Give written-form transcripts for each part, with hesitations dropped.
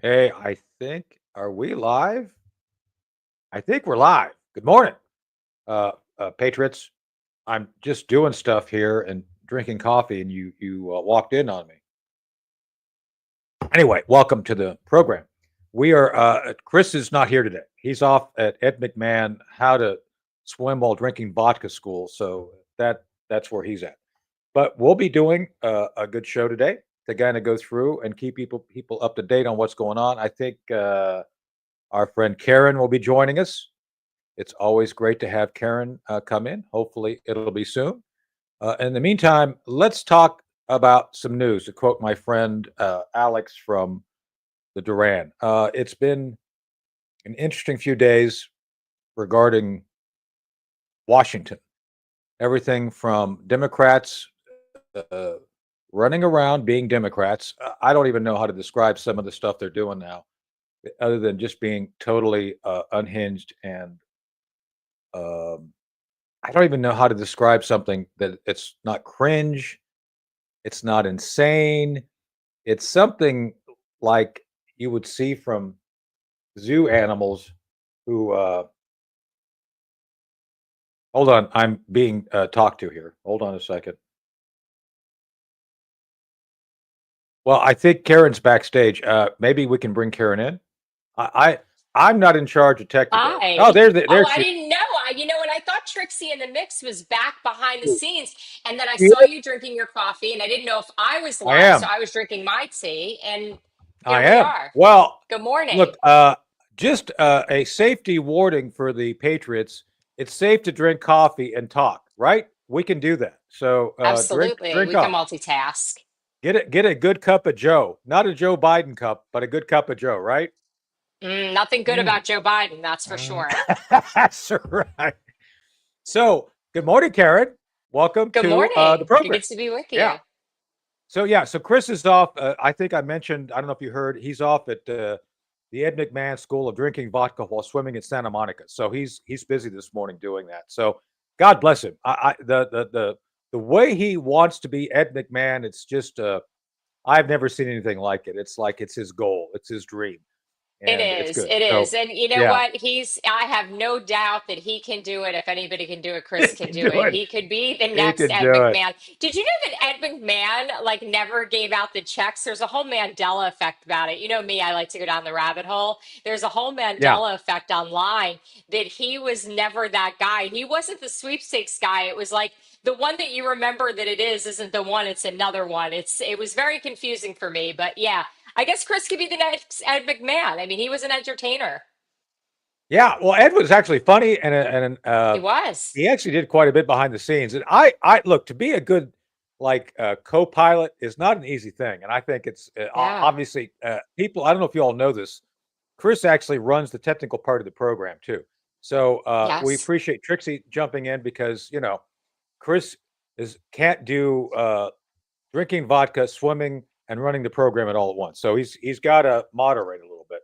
Hey, are we live? I think we're live. Good morning, Patriots. I'm just doing stuff here and drinking coffee, and you walked in on me. Anyway, welcome to the program. We are. Chris is not here today. He's off at Ed McMahon How to Swim While Drinking Vodka School. So that's where he's at. But we'll be doing a good show today to kind of go through and keep people up to date on what's going on. I think our friend Karyn will be joining us. It's always great to have Karyn come in. Hopefully, it'll be soon. In the meantime, let's talk about some news. To quote my friend Alex from the Duran, it's been an interesting few days regarding Washington. Everything from Democrats running around being Democrats. I don't even know how to describe some of the stuff they're doing now, other than just being totally unhinged and I don't even know how to describe something that it's not cringe, it's not insane. It's something like you would see from zoo animals who hold on, I'm being talked to here. Hold on a second. Well, I think Karyn's backstage. Maybe we can bring Karyn in. I I'm not in charge of tech today. Oh, Hi. there Oh, I she didn't know. And I thought Trixie in the mix was back behind the is. scenes, and then I She saw is. you drinking your coffee, and I didn't know if I was I live, so am. I was drinking my tea, and I here we am. are. Well, Good morning. look, just a safety warning for the Patriots. It's safe to drink coffee and talk, right? We can do that. So Absolutely. drink We can up. multitask. Get a good cup of Joe, not a Joe Biden cup, but a good cup of Joe, right? Nothing good Mm. about Joe Biden, that's for sure. That's right. So good morning, Karyn. Welcome Good to the morning. program. Good to be with Yeah. you. So Chris is off. I think I mentioned. I don't know if you heard. He's off at the Ed McMahon School of Drinking Vodka while swimming in Santa Monica. So he's busy this morning doing that. So God bless him. The way he wants to be Ed McMahon, it's just I've never seen anything like it. It's like it's his goal. It's his dream, It and it's is. good. It is. So And you know yeah, what? I have no doubt that he can do it. If anybody can do it, he Chris can can do do it. it. He could be the He next can Ed do it. McMahon. Did you know that Ed McMahon like never gave out the checks? There's a whole Mandela effect about it. You know me, I like to go down the rabbit hole. There's a whole Yeah. Mandela effect online that he was never that guy. He wasn't the sweepstakes guy. It was like the one that you remember that it is isn't the one, it's another one. It was very confusing for me, but yeah. I guess Chris could be the next Ed McMahon. I mean, he was an entertainer. Yeah, well, Ed was actually funny, He was. he actually did quite a bit behind the scenes. And I look to be a good co-pilot is not an easy thing, and I think it's Yeah. obviously people. I don't know if you all know this. Chris actually runs the technical part of the program too, so we Yes. appreciate Trixie jumping in because Chris is can't do drinking vodka, swimming, and running the program at all at once. So he's got to moderate a little bit.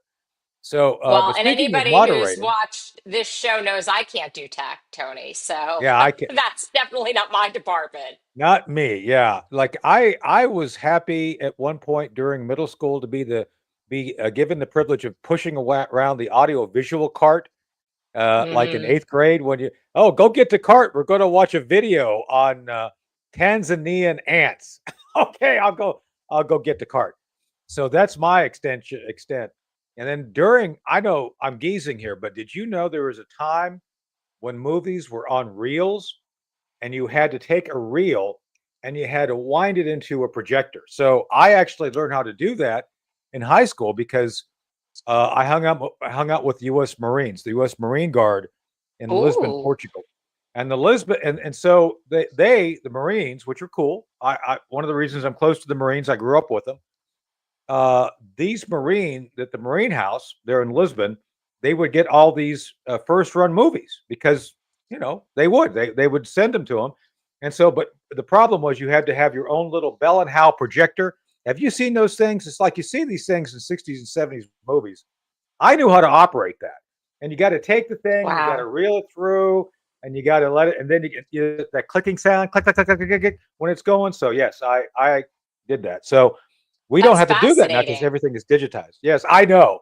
So, Well, but and speaking of anybody who's moderating. watched this show knows I can't do tech, Tony. So Yeah, I can. that's definitely not my department. Not me. Yeah, like I was happy at one point during middle school to be given the privilege of pushing around the audio visual cart, like in Hmm. eighth grade when you go get the cart. We're going to watch a video on Tanzanian ants. Okay, I'll go get the cart. So that's my extent. And then during I know I'm geezing here, but did you know there was a time when movies were on reels and you had to take a reel and you had to wind it into a projector. So I actually learned how to do that in high school because I hung out with the U.S. Marines, the U.S. Marine Guard in Lisbon, Ooh. Portugal, and the Lisbon and so they the Marines, which are cool. I one of the reasons I'm close to the Marines, I grew up with them. These Marine that the Marine House there in Lisbon, they would get all these first run movies because they would send them to them, and so but the problem was you had to have your own little Bell and Howell projector. Have you seen those things? It's like you see these things in 60s and 70s movies. I knew how to operate that, and you got to take the thing and you got to Wow. reel it through. And you got to let it, and then you get that clicking sound, click, click, click, click, click, click, when it's going. So yes, I did that. So We don't That's have to do that now because fascinating. everything is digitized. Yes, I know,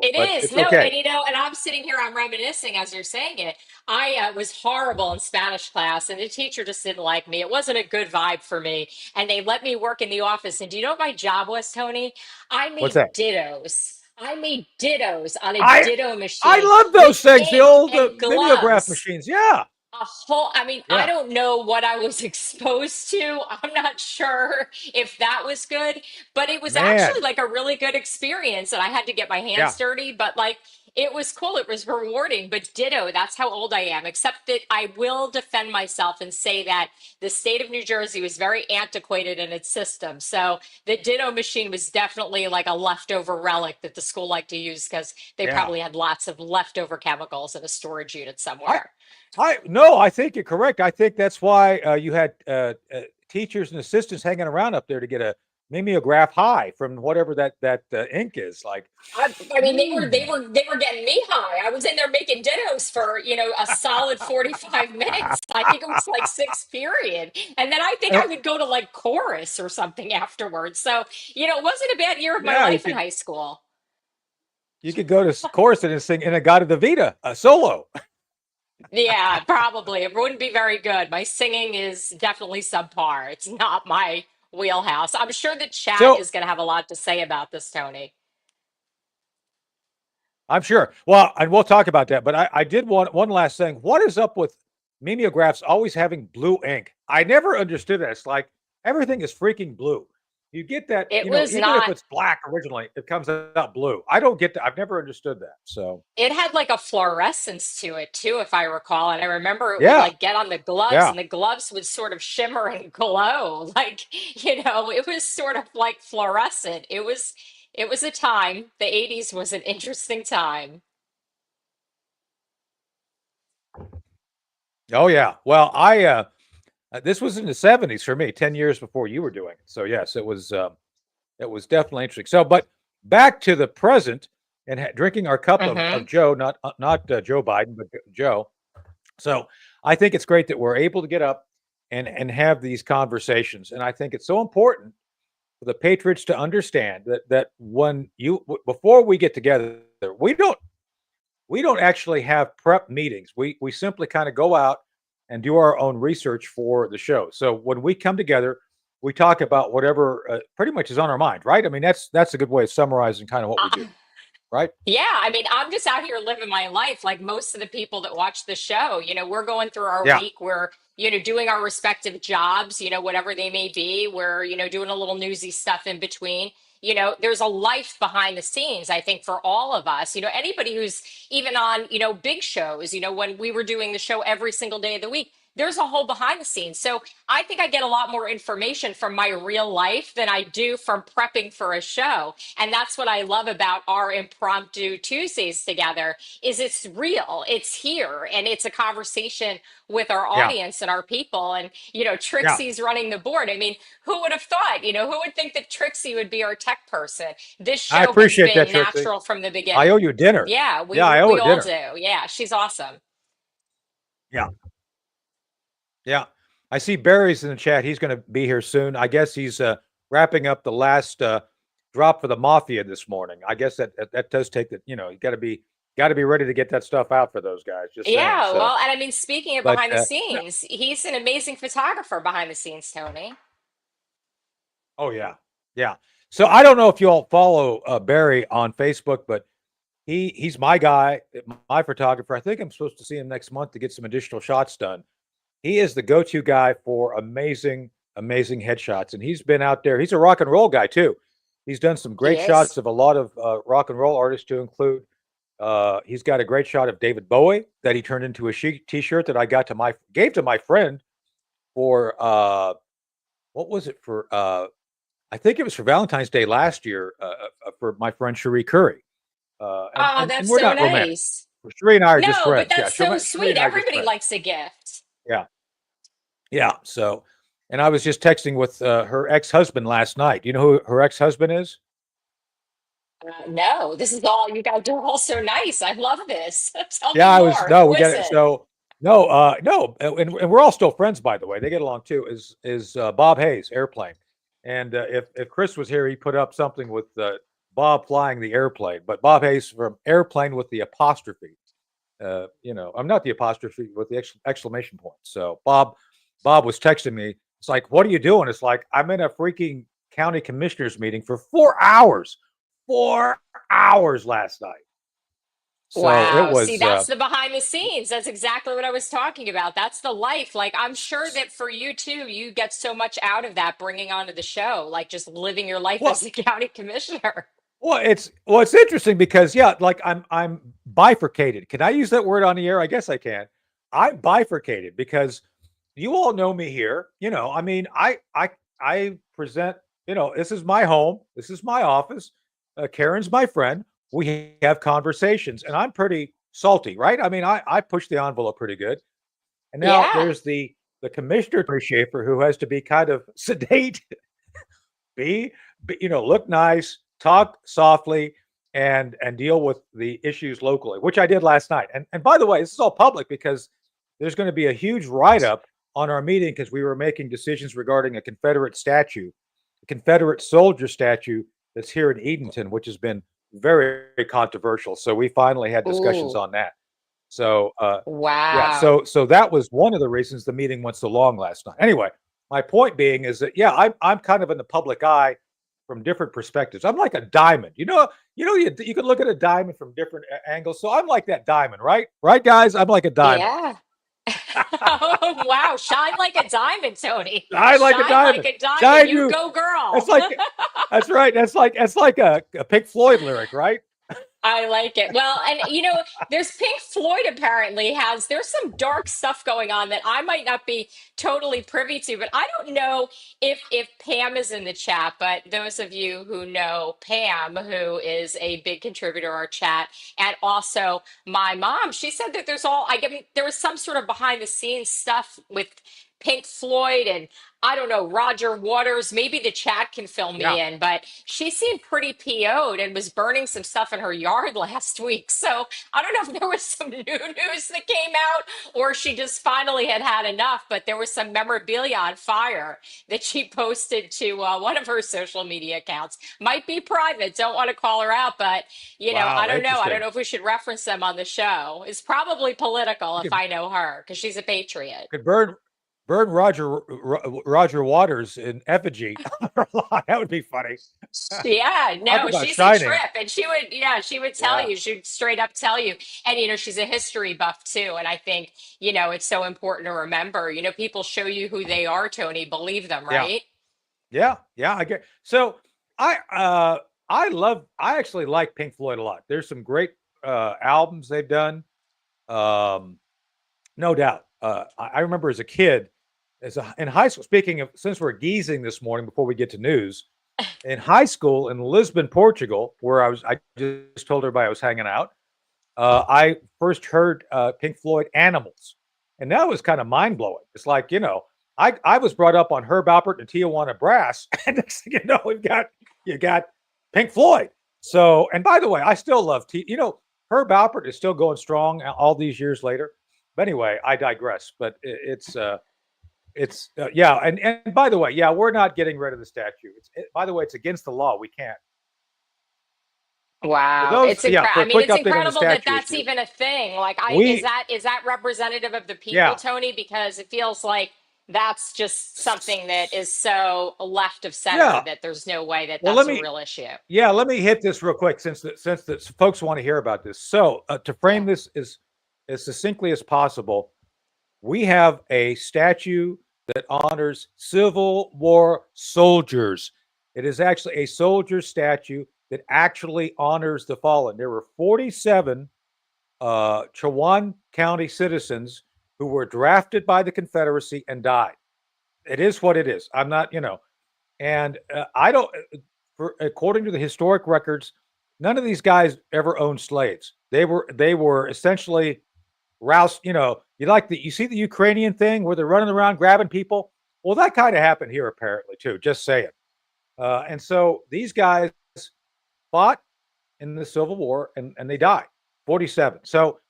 It but is. it's No, okay. and and I'm sitting here, I'm reminiscing as you're saying it. I was horrible in Spanish class, and the teacher just didn't like me. It wasn't a good vibe for me. And they let me work in the office. And do you know what my job was, Tony? I What's made that? dittos. I made dittos on a I ditto I machine love with those things, the ink old and mimeograph gloves. machines. Yeah, A whole, I mean, I yeah, don't know what I was exposed to. I'm not sure if that was good, but it was actually man. like a really good experience. And I had to get my hands Yeah, dirty, but like it was cool. It was rewarding. But ditto, that's how old I am, except that I will defend myself and say that the state of New Jersey was very antiquated in its system. So the ditto machine was definitely like a leftover relic that the school liked to use because they yeah. probably had lots of leftover chemicals in a storage unit I somewhere. I no, I think you're correct. I think that's why you had teachers and assistants hanging around up there to get a mimeograph high from whatever that ink is. Like, I mean, hmm, they were getting me high. I was in there making dittos for a solid 45 minutes. I think it was like sixth period, and then I think Uh, I would go to like chorus or something afterwards. So it wasn't a bad year of my yeah, life in high school. you could go to chorus and sing in a God of the Vita a solo. Yeah, probably it wouldn't be very good. My singing is definitely subpar. It's not my wheelhouse. I'm sure the chat So is going to have a lot to say about this, Tony. I'm sure. Well, and we'll talk about that. But I did want one last thing. What is up with mimeographs always having blue ink? I never understood that. It's like everything is freaking blue. You get that, It was even if not. it's black originally, it comes out blue. I don't get that. I've never understood that. So It had like a fluorescence to it too, if I recall. And I remember it would yeah, like get on the gloves yeah. and the gloves would sort of shimmer and glow. Like, it was sort of like fluorescent. It was a time. The 80s was an interesting time. Oh yeah. Well, I this was in the '70s for me, 10 years before you were doing it. So yes, it was definitely interesting. So, but back to the present and drinking our cup of Hmm. Joe, not Joe Biden, but Joe. So I think it's great that we're able to get up and have these conversations, and I think it's so important for the Patriots to understand that when before we get together, we don't we don't actually have prep meetings. We simply kind of go out and do our own research for the show. So when we come together, we talk about whatever pretty much is on our mind, right? I mean, that's a good way of summarizing kind of what we do, right? Yeah, I mean, I'm just out here living my life like most of the people that watch the show. We're going through our Yeah, week, we're, doing our respective jobs, whatever they may be. We're, doing a little newsy stuff in between. There's a life behind the scenes, I think, for all of us. Anybody who's even on, big shows, when we were doing the show every single day of the week, there's a whole behind the scenes. So I think I get a lot more information from my real life than I do from prepping for a show. And that's what I love about our impromptu Tuesdays together is it's real. It's here and it's a conversation with our yeah, audience and our people. And, yeah. Trixie's running the board. I mean, who would have thought, who would think that Trixie would be our tech person? This I show has appreciate that, been Trixie. natural from the I owe beginning. you dinner. Yeah, Yeah, I owe we her all dinner. do. Yeah, she's awesome. Yeah, yeah. I see Barry's in the chat. He's going to be here soon. I guess he's wrapping up the last drop for the mafia this morning. I guess that does take the you got to be ready to get that stuff out for those guys. Just saying. Yeah, So, well, and I mean, speaking of but behind the no, scenes, he's an amazing photographer behind the scenes, Tony. oh yeah, yeah. So I don't know if you all follow Barry on Facebook, but he's my guy, my photographer. I think I'm supposed to see him next month to get some additional shots done. He is the go-to guy for amazing headshots, and he's been out there. He's a rock and roll guy too. He's done some He great shots is. of a lot of rock and roll artists to include. He's got a great shot of David Bowie that he turned into a T-shirt that I gave to my friend for what was it for? I think it was for Valentine's Day last year for my friend Cherie Curry. And, Oh, and and that's we're so not romantic. nice. Cherie and I are just No, but friends. Yeah, that's so Cherie sweet. and I are just Everybody friends. likes a gift. Yeah. Yeah. So, and I was just texting with her ex husband last night. You know who her ex husband is? No, this is all you guys are all so nice. I love this. Tell Yeah, me I was, more. no, Who we got is it. it? So, no, no. And we're all still friends, by the way. They get along too. Is Bob Hayes, Airplane. And if Chris was here, he put up something with Bob flying the airplane, but Bob Hayes from airplane with the apostrophe. I'm not the apostrophe with the exclamation point. So Bob was texting me. It's like, what are you doing? It's like, I'm in a freaking county commissioners meeting for 4 hours, 4 hours last night. So it Wow. See, was, that's the behind the scenes. That's exactly what I was talking about. That's the life. Like, I'm sure that for you too, you get so much out of that bringing onto the show, like just living your life well, as a county commissioner. it's interesting because yeah, like I'm bifurcated. Can I use that word on the air? I guess I can. I'm bifurcated because you all know me here. I mean, I present. This is my home. This is my office. Karyn's my friend. We have conversations, and I'm pretty salty, right? I mean, I push the envelope pretty good. And now Yeah. there's the commissioner Shaffer who has to be kind of sedate, be, look nice, talk softly, and deal with the issues locally, which I did last night. And by the way, this is all public because there's going to be a huge write up on our meeting because we were making decisions regarding a Confederate statue, a Confederate soldier statue that's here in Edenton, which has been very controversial. So we finally had discussions Ooh. on that. So yeah, Wow. so that was one of the reasons the meeting went so long last night. Anyway, my point being is that yeah, I'm kind of in the public eye from different perspectives. I'm like a diamond. You can look at a diamond from different angles. So I'm like that diamond, right? Right, guys? I'm like a diamond. Yeah. Oh, wow. Shine like a diamond, Tony. Shine like a Shine like diamond. a diamond. Shine You you. go, That's girl. like that's right. That's like a Pink Floyd lyric, right? I like it. Well, and there's Pink Floyd apparently there's some dark stuff going on that I might not be totally privy to, but I don't know if Pam is in the chat, but those of you who know Pam, who is a big contributor to our chat, and also my mom, she said that there was some sort of behind the scenes stuff with Pink Floyd and I don't know, Roger Waters. Maybe the chat can fill Yeah. me in, but she seemed pretty PO'd and was burning some stuff in her yard last week. So I don't know if there was some new news that came out or she just finally had enough, but there was some memorabilia on fire that she posted to one of her social media accounts. Might be private, don't want to call her out, but I Wow. don't know. I don't Interesting. know if we should reference them on the show. It's probably political You if could I know her because she's a patriot. could burn Roger Waters in effigy. That would be funny. Yeah, Talk no, about she's a shining. trip. And she would tell Yeah. you, she'd straight up tell you. And, she's a history buff too. And I think, it's so important to remember, people show you who they are, Tony, believe them, Yeah. right? Yeah. I get so I actually like Pink Floyd a lot. There's some great albums they've done. Um, no doubt. I remember as a kid, in high school. Speaking of, since we're geezing this morning before we get to news, in high school in Lisbon, Portugal, where I just told everybody I was hanging out. I first heard Pink Floyd "Animals," and that was kind of mind blowing. It's like I was brought up on Herb Alpert and Tijuana Brass, and next thing you know, you got Pink Floyd. So, and by the way, I still love Herb Alpert is still going strong all these years later. But anyway, I digress. But it's yeah, and by the way, yeah, we're not getting rid of the statue. By the way, it's against the law. We can't. For Wow, those, it's yeah, incredible. for I a mean, quick it's update on the incredible that statue that's issue, even a thing. Like, is we that representative of the people, yeah. Tony? Because it feels like that's just something that is so left of center Yeah. that there's no way that Well, that's a real issue. let me hit this real quick since the folks want to hear about this. So to frame Yeah. this as succinctly as possible, we have a statue that honors Civil War soldiers. It is actually a soldier statue that actually honors the fallen. There were 47 Chowan County citizens who were drafted by the Confederacy and died. It is what it is. I'm not, and I don't. According to the historic records, none of these guys ever owned slaves. They were essentially roused. You see the Ukrainian thing where they're running around grabbing people. Well, that kind of happened here apparently too. Just saying. And so these guys fought in the Civil War and they died. 47. So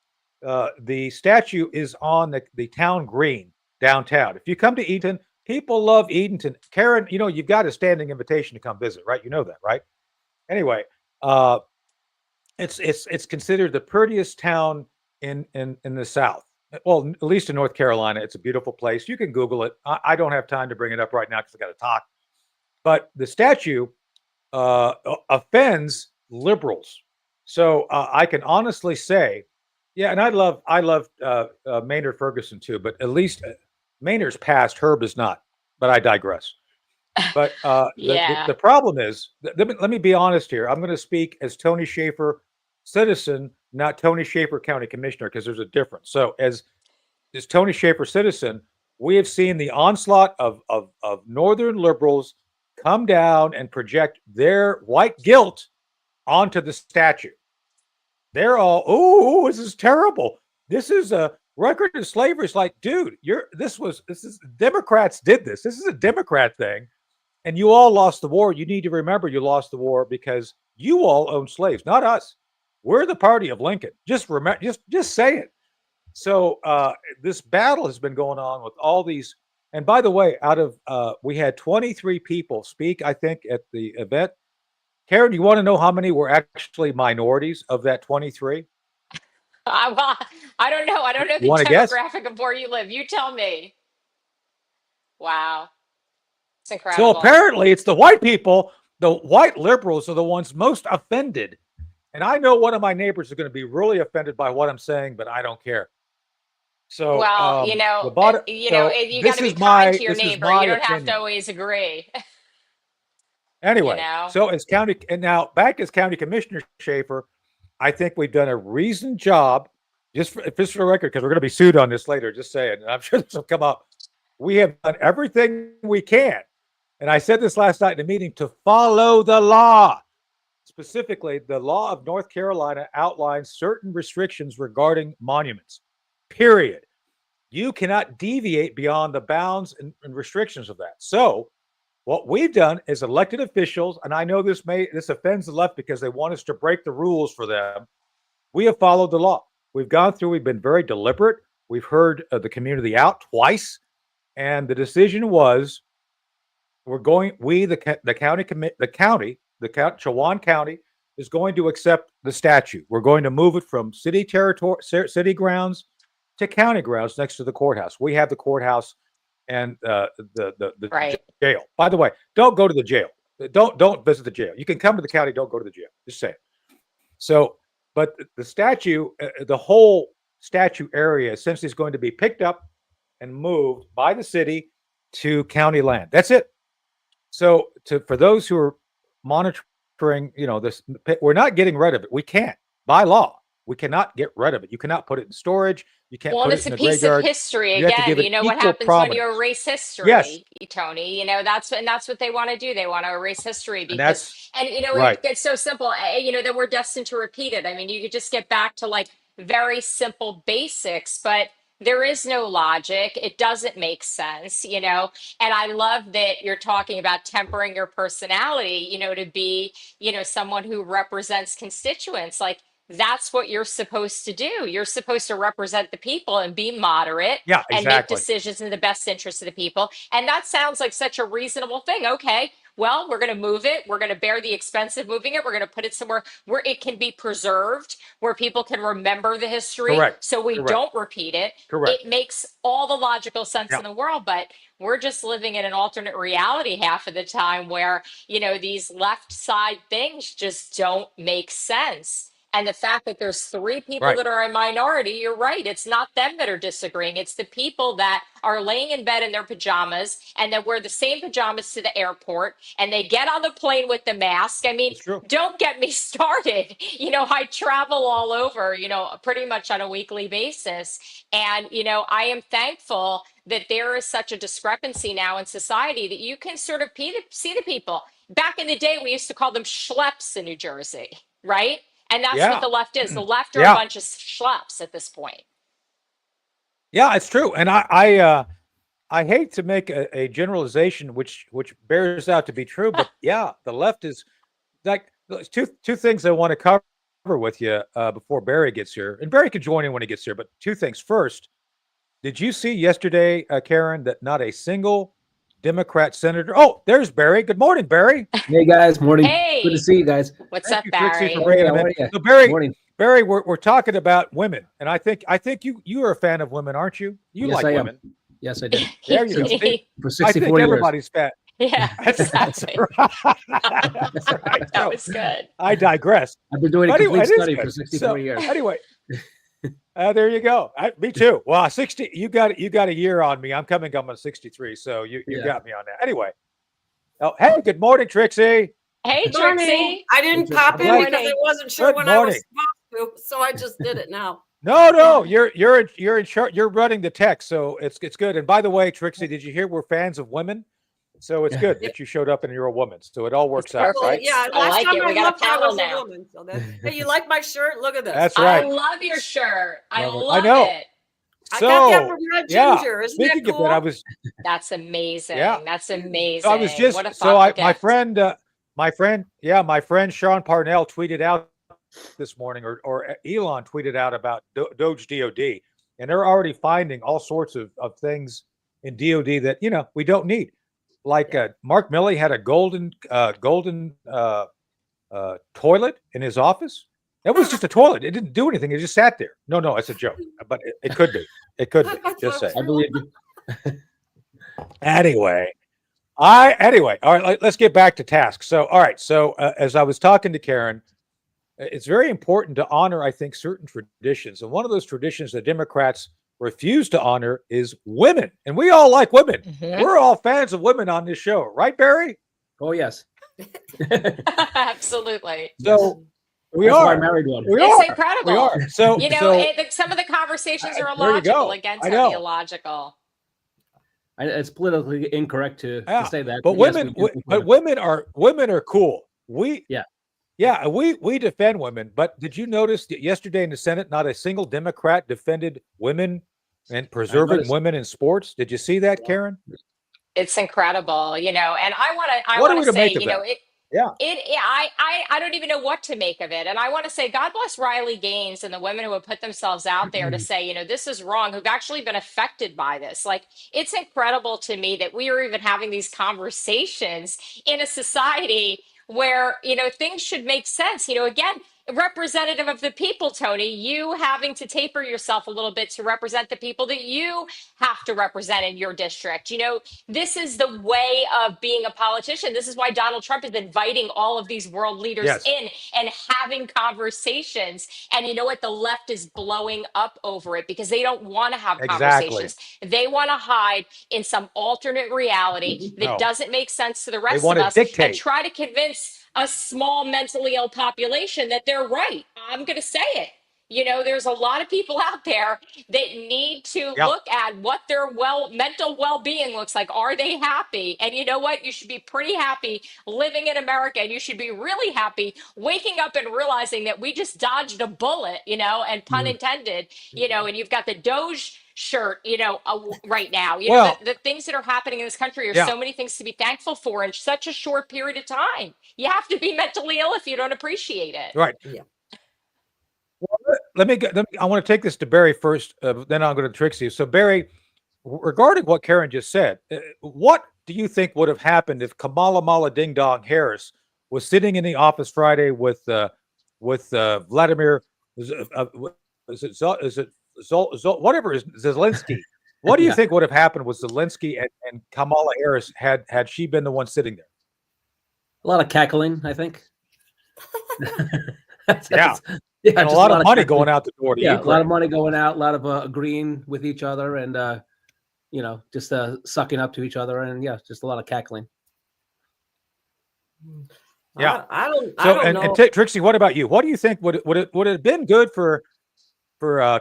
the statue is on the town green downtown. If you come to Eaton, People love Edenton. Karyn, you've got a standing invitation to come visit, right? You know that, right? Anyway, uh, it's considered the prettiest town in the South. Well, at least in North Carolina, it's a beautiful place. You can Google it. I don't have time to bring it up right now because I got to talk. But the statue offends liberals. So I can honestly say, yeah, and I love Maynard Ferguson too, but at least Maynard's passed, Herb is not. But I digress. But the Yeah. problem is, let me be honest here. I'm going to speak as Tony Shaffer, citizen, not Tony Shaffer, county commissioner, because there's a difference. So as Tony Shaffer, citizen, we have seen the onslaught of northern liberals come down and project their white guilt onto the statue. They're all, oh, this is terrible. This is a record of slavery. It's like, dude, this is Democrats did this. This is a Democrat thing, and you all lost the war. You need to remember you lost the war because you all own slaves, not us. We're the party of Lincoln. Just remember, just say it. So this battle has been going on with all these. And by the way, out of we had 23 people speak, I think, at the event. Karyn, you want to know how many were actually minorities of that 23? Well, I don't know. I don't know You the want to guess? demographic of where you live. You tell me. Wow. It's So incredible. apparently, it's the white people. The white liberals are the ones most offended. And I know one of my neighbors is going to be really offended by what I'm saying, but I don't care. So Well, the bottom. So you got to be kind to your this is neighbor. You my don't have to opinion. always agree. you Anyway, know. so as county and now back as county commissioner Schaefer, I think we've done a reasoned job. Just for the record, because we're going to be sued on this later. Just saying, and I'm sure this will come up. We have done everything we can, and I said this last night in a meeting, to follow the law. Specifically, the law of North Carolina outlines certain restrictions regarding monuments. Period. You cannot deviate beyond the bounds and restrictions of that. So what we've done as elected officials, and I know this offends the left because they want us to break the rules for them. We have followed the law. We've been very deliberate. We've heard the community out twice, and the decision was Chowan County is going to accept the statute. We're going to move it from city territory, city grounds to county grounds next to the courthouse. We have the courthouse and the Right. jail. By the way, don't go to the jail. Don't visit the jail. You can come to the county. Don't go to the jail. Just say it. So, but the statue, the whole statue area, essentially is going to be picked up and moved by the city to county land. That's it. So, for those who are monitoring, this, we're not getting rid of it. We can't by law. We cannot get rid of it. You cannot put it in storage. You can't Well, and put it it's in a the piece of graveyard. history You have to give again. it You know what equal happens when you prominence. erase Yes, history, Tony. That's what they want to do. They want to erase history and because, that's and right. it gets so simple. That we're destined to repeat it. I mean, you could just get back to like very simple basics, but there is no logic. It doesn't make sense. And I love that you're talking about tempering your personality, to be, someone who represents constituents. Like that's what you're supposed to do. You're supposed to represent the people and be moderate Yeah, and make exactly. decisions in the best interest of the people. And that sounds like such a reasonable thing. Okay, well, we're going to move it. We're going to bear the expense of moving it. We're going to put it somewhere where it can be preserved, where people can remember the history Correct. so we Correct. don't repeat it. Correct. It makes all the logical sense Yeah. in the world, but we're just living in an alternate reality half of the time where, these left side things just don't make sense. And the fact that there's three people Right. that are a minority, you're right. It's not them that are disagreeing. It's the people that are laying in bed in their pajamas and that wear the same pajamas to the airport and they get on the plane with the mask. I mean, It's true. don't get me started. I travel all over, pretty much on a weekly basis. And, I am thankful that there is such a discrepancy now in society that you can sort of see the people. Back in the day, we used to call them schleps in New Jersey, right? And that's what Yeah. the left is. The left are a Yeah. bunch of schleps at this point. Yeah. It's true. And I hate to make a generalization, which bears out to be true, but yeah, the left is like two things I want to cover with you before Barry gets here, and Barry can join in when he gets here. But two things. First, did you see yesterday, Karyn, that not a single Democrat senator. Oh, there's Barry. Good morning, Barry. Hey guys, morning. Good to Hey, see you guys. what's Thank up, you, Trixie, for Barry? bringing How them are in. you? So, Barry, Morning. we're talking about women, and I think you are a fan of women, aren't you? You Yes, like I am. women. Yes, I did. There you go. Since See, for I think 64 years. everybody's fat. Yeah, That's exactly. right. That's right. That So, was good. I digress. I've been doing a But anyway, complete it is study for good. 64 So years. anyway, there you go. Me too. Well, 60. You got a year on me. I'm coming up on 63. So you Yeah. got me on that. Anyway. Oh, hey, good morning, Trixie. Hey, Morning. Trixie. I didn't Good pop in morning. because I wasn't sure Good when I was morning. supposed to, so I just did it now. No, you're in charge. You're running the tech, so it's good. And by the way, Trixie, did you hear we're fans of women? So it's good that you showed up and you're a woman. So it all works out, perfect. right? Yeah, I last like time it. I We got a looked, I panel was now. a woman. So hey, you like my shirt? Look at this. That's I right. love your shirt. I Love it. love I know. it. I got that So from Red yeah. Ginger. Isn't that Speaking cool? of that, That's amazing. Yeah. That's amazing. I was just What a so thoughtful my gift. friend Sean Parnell tweeted out this morning, or Elon tweeted out about Doge DOD, and they're already finding all sorts of things in DOD that we don't need. Like Mark Milley had a golden toilet in his office. It was just a toilet. It didn't do anything. It just sat there. No, it's a joke, but it could be. It could be. Just say. I believe you. Anyway, all right, let's get back to task. So, all right. So, as I was talking to Karyn, it's very important to honor, I think, certain traditions. And one of those traditions that Democrats refuse to honor is women. And we all like women. Mhm. We're all fans of women on this show, right, Barry? Oh yes. Absolutely. So we That's why I are. married one. We It's are. incredible. We are. So, Some of the conversations are there you illogical. go. Again, I Tony, know. illogical. It's politically incorrect to say that. But yes, women, we do. women are cool. We defend women. But did you notice that yesterday in the Senate, not a single Democrat defended women and preserving noticed. women in sports? Did you see that, Karyn? It's incredible, and I What are want we to to say, make of that? Yeah. I don't even know what to make of it. And I want to say, God bless Riley Gaines and the women who have put themselves out there to say, this is wrong, who've actually been affected by this. Like, it's incredible to me that we are even having these conversations in a society where, things should make sense. Again, representative of the people, Tony, you having to taper yourself a little bit to represent the people that you have to represent in your district. This is the way of being a politician. This is why Donald Trump is inviting all of these world leaders Yes. in and having conversations. And you know what? The left is blowing up over it because they don't want to have Exactly. conversations. They want to hide in some alternate reality that No. doesn't make sense to the They rest want of to us dictate. and try to convince a small mentally ill population that they're right. I'm going to say it. There's a lot of people out there that need to look at what their mental well-being looks like. Are they happy? And you know what? You should be pretty happy living in America, and you should be really happy waking up and realizing that we just dodged a bullet, and pun intended, and you've got the Doge shirt, right now. The things that are happening in this country are so many things to be thankful for in such a short period of time. You have to be mentally ill if you don't appreciate it. Right. Yeah. Well, I want to take this to Barry first, then I'll go to Trixie. So, Barry, regarding what Karyn just said, what do you think would have happened if Kamala Mala Ding Dong Harris was sitting in the office Friday with Vladimir? Whatever is Zelensky? What do you think would have happened with Zelensky and Kamala Harris had she been the one sitting there? A lot of cackling, I think. And a lot of money going out the door to Ukraine. A lot of money going out, a lot of agreeing with each other and, just sucking up to each other. And, just a lot of cackling. Yeah. I don't know. And Trixie, what about you? What do you think would it have been good for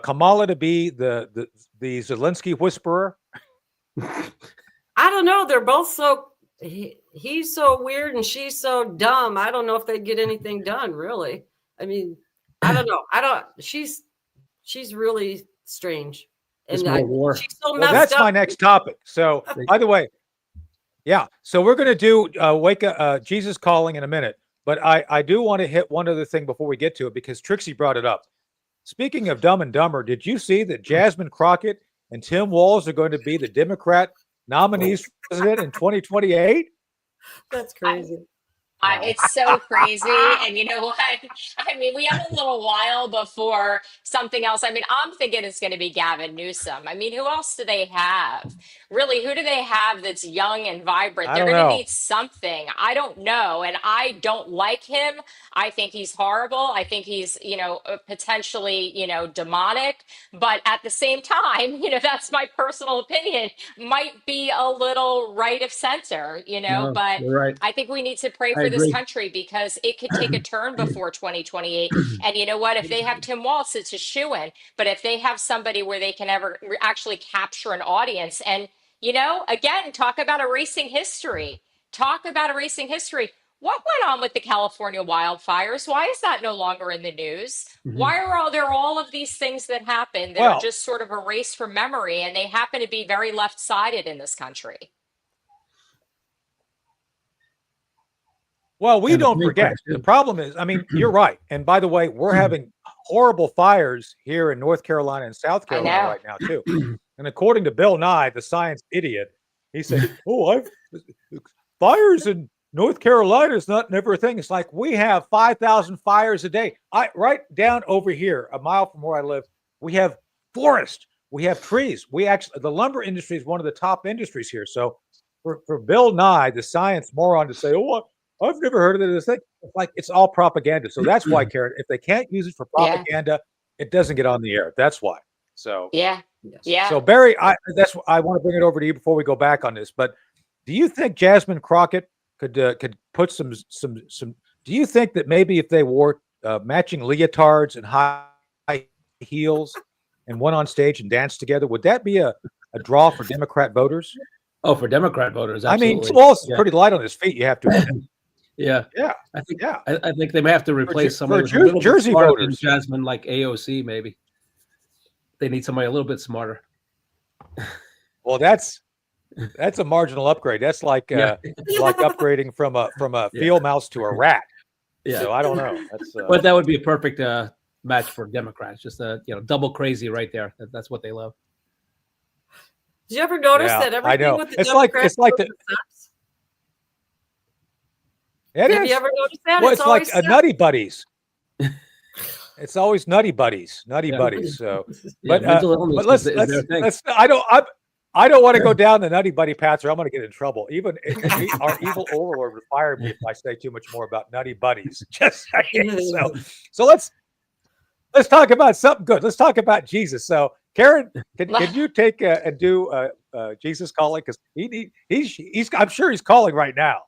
Kamala to be the Zelensky whisperer? I don't know. They're both so he's so weird and she's so dumb. I don't know if they'd get anything done, really. I mean, I don't know. She's really strange. And she's so messed that's up. my next topic. So, by the way, so we're going to do Jesus Calling in a minute. But I do want to hit one other thing before we get to it because Trixie brought it up. Speaking of Dumb and Dumber, did you see that Jasmine Crockett and Tim Walz are going to be the Democrat nominees for president in 2028? That's crazy. Wow. It's so crazy. And you know what? I mean, we have a little while before something else. I mean, I'm thinking it's going to be Gavin Newsom. I mean, who else do they have? Really, who do they have that's young and vibrant? I They're don't going to know. need something. I don't know. And I don't like him. I think he's horrible. I think he's, potentially, demonic. But at the same time, that's my personal opinion, might be a little right of center, No, but you're right. I think we need to pray I for this agree. country because it could take a turn before 2028. And you know what? If they have Tim Walz, it's a shoo-in. But if they have somebody where they can actually capture an audience and, again, talk about erasing history. Talk about erasing history. What went on with the California wildfires? Why is that no longer in the news? Why are there all of these things that happen that are Well, just sort of erased from memory and they happen to be very left-sided in this country? Well, we And the don't plane forget. crash, The too. problem is, I mean, you're right. And by the way, we're having horrible fires here in North Carolina and South I Carolina know. right now, too. And according to Bill Nye, the science idiot, he said, fires in North Carolina is never a thing. It's like we have 5,000 fires a day. Right down over here, a mile from where I live, we have forest. We have trees. The lumber industry is one of the top industries here. So for Bill Nye, the science moron, to say, I've never heard of this thing. It's like it's all propaganda. So that's why, Karyn, if they can't use it for Yeah. propaganda, it doesn't get on the air. That's why. So Yeah. Yes. Yeah. so Barry, I want to bring it over to you before we go back on this. But do you think Jasmine Crockett could put some? Do you think that maybe if they wore matching leotards and high heels and went on stage and danced together, would that be a draw for Democrat voters? Oh, for Democrat voters, I mean, absolutely. Wallace is pretty light on his feet. You have to admit. Yeah. Yeah. I think Yeah. I think they may have to replace Jer- somebody for with a little Jersey bit smarter than voters. Jasmine, like AOC. Maybe they need somebody a little bit smarter. Well, that's a marginal upgrade. That's like Yeah. like upgrading from a field mouse to a rat. Yeah, So I don't know. That's but that would be a perfect match for Democrats. Just double crazy right there. That's what they love. Did you ever notice Yeah, that I everything know. with the It's like Democrats the goes to sex? it Have is. you ever noticed that? Well, it's like always sex. Nutty Buddies. It's always Nutty Buddies. Nutty Yeah. Buddies. So, Yeah, but mental illness but let's is their thing. I don't want to go down the Nutty Buddy path, or I'm going to get in trouble. Even our evil overlord would fire me if I say too much more about Nutty Buddies. Just saying. So let's talk about something good. Let's talk about Jesus. So, Karyn, can you take and do Jesus calling? Because he's I'm sure he's calling right now.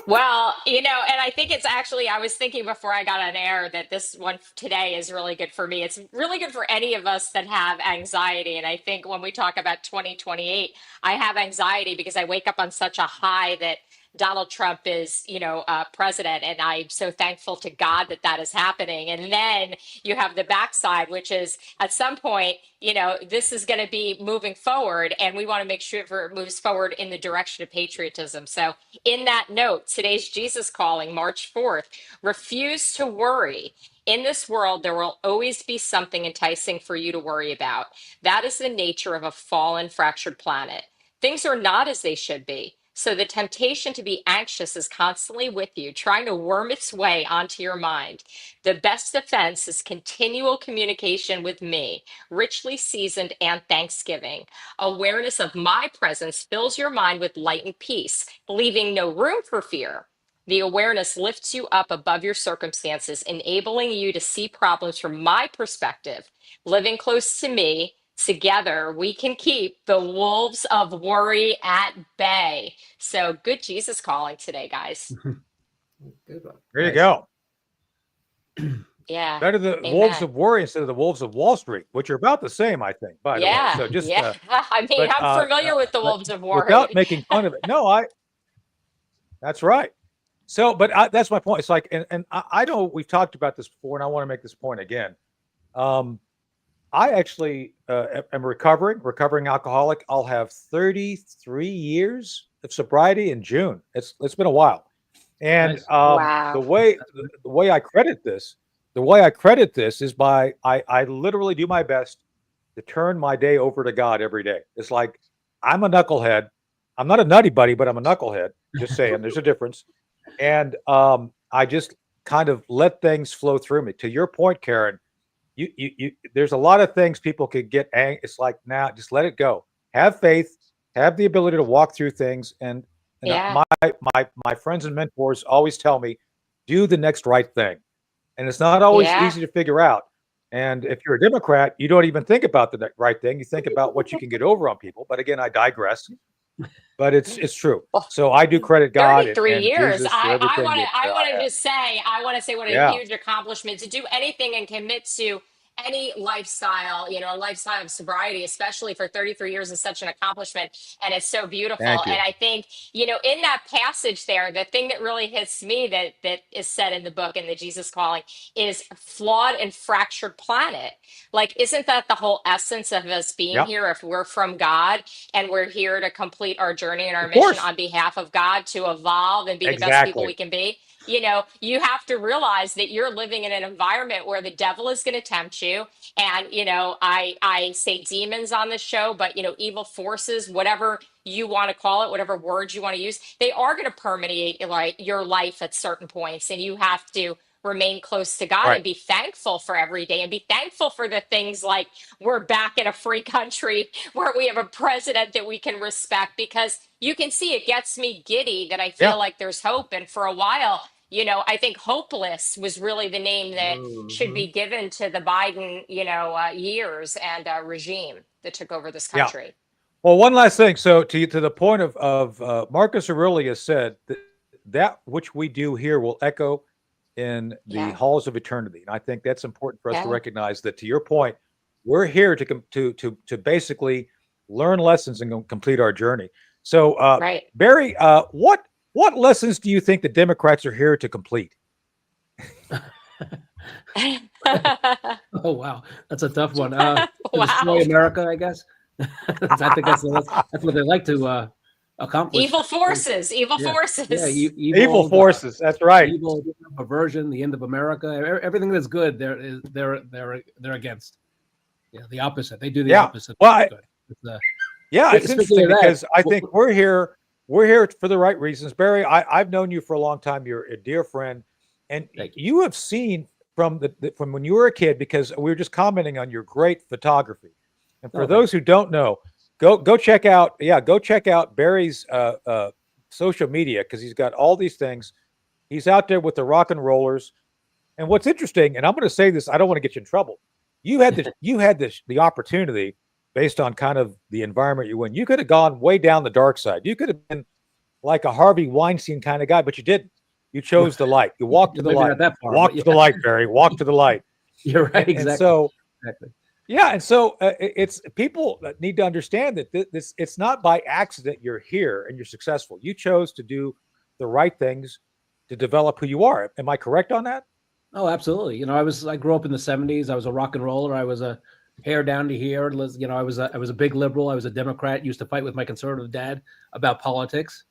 Well, and I think it's actually, I was thinking before I got on air that this one today is really good for me. It's really good for any of us that have anxiety. And I think when we talk about 2028, I have anxiety because I wake up on such a high that Donald Trump is, president. And I'm so thankful to God that that is happening. And then you have the backside, which is at some point, this is going to be moving forward. And we want to make sure it moves forward in the direction of patriotism. So in that note, today's Jesus calling, March 4th, refuse to worry. In this world, there will always be something enticing for you to worry about. That is the nature of a fallen, fractured planet. Things are not as they should be. So the temptation to be anxious is constantly with you, trying to worm its way onto your mind. The best defense is continual communication with me, richly seasoned and thanksgiving. Awareness of my presence fills your mind with light and peace, leaving no room for fear. The awareness lifts you up above your circumstances, enabling you to see problems from my perspective. Living close to me, together, we can keep the wolves of worry at bay. So good Jesus calling today, guys. Good one. There you Nice. go. Yeah. Better the Amen. wolves of worry instead of the wolves of Wall Street, which are about the same, I think. By the way, so just I mean, but, I'm familiar with the but wolves of worry. without making fun of it. No, that's right. So, but that's my point. It's like, and I know we've talked about this before, and I want to make this point again. I actually am a recovering alcoholic. I'll have 33 years of sobriety in June. It's been a while, and Nice. Wow. the way I credit this is by I literally do my best to turn my day over to God every day. It's like I'm a knucklehead. I'm not a nutty buddy, but I'm a knucklehead. Just saying, there's a difference. And I just kind of let things flow through me. To your point, Karyn, there's a lot of things people could get angry. It's like, now just let it go. Have faith, have the ability to walk through things. And Yeah. my friends and mentors always tell me, do the next right thing. And it's not always Yeah. easy to figure out. And if you're a Democrat, you don't even think about the right thing. You think about what you can get over on people. But again, I digress. But it's true. Well, So I do credit God 33 and years. Jesus for I everything want to that I want I to have. just say I want to say what a Yeah, huge accomplishment to do anything and commit to any lifestyle, a lifestyle of sobriety, especially for 33 years is such an accomplishment, and it's so beautiful. thank you. And I think, in that passage there, the thing that really hits me that is said in the book in the Jesus Calling is flawed and fractured planet. Like, isn't that the whole essence of us being Yep, here? If we're from God and we're here to complete our journey and our of mission course. on behalf of God to evolve and be the best people we Exactly. can be, you have to realize that you're living in an environment where the devil is going to tempt you. And, I say demons on this show, but, evil forces, whatever you want to call it, whatever words you want to use, they are going to permeate like your life at certain points. And you have to remain close to God Right. and be thankful for every day and be thankful for the things like we're back in a free country where we have a president that we can respect, because you can see it gets me giddy that I Yeah. feel like there's hope. And for a while, I think hopeless was really the name that should Mhm. be given to the Biden, years and regime that took over this Yeah. country. Well, one last thing. So to the point of Marcus Aurelius said that which we do here will echo in the Yeah. halls of eternity. And I think that's important for us to Yeah. recognize that, to your point, we're here to basically learn lessons and complete our journey. So, Right. Barry, what lessons do you think the Democrats are here to complete? Oh wow, that's a tough one. To Wow. destroy America, I guess. I think that's what they like to accomplish. Evil forces, evil Yeah, yeah, forces. Evil forces. That's right. evil, perversion, the end of America, everything that's good. They're against. Yeah, the opposite. They do the Yeah. opposite. Well, Good. It's, yeah, it's speaking interesting of that, because I think we're here for the right reasons. Barry, I've known you for a long time. You're a dear friend, and Thank you. you have seen from from when you were a kid, because we were just commenting on your great photography. And for Oh, those who don't know, go check out Barry's social media, because he's got all these things. He's out there with the rock and rollers. And what's interesting, and I'm going to say this, I don't want to get you in trouble. You had the opportunity, based on kind of the environment you in. You could have gone way down the dark side. You could have been like a Harvey Weinstein kind of guy, but you didn't. You chose the light. You walked to the maybe light. not that far, Walk but to the light, Barry. Walk to the light. You're right. And Exactly. so, Exactly. yeah, and so it's people that need to understand that this it's not by accident you're here and you're successful. You chose to do the right things to develop who you are. Am I correct on that? Oh, absolutely. I grew up in the 70s. I was a rock and roller. I was a hair down to here. I was a big liberal. I was a Democrat. Used to fight with my conservative dad about politics.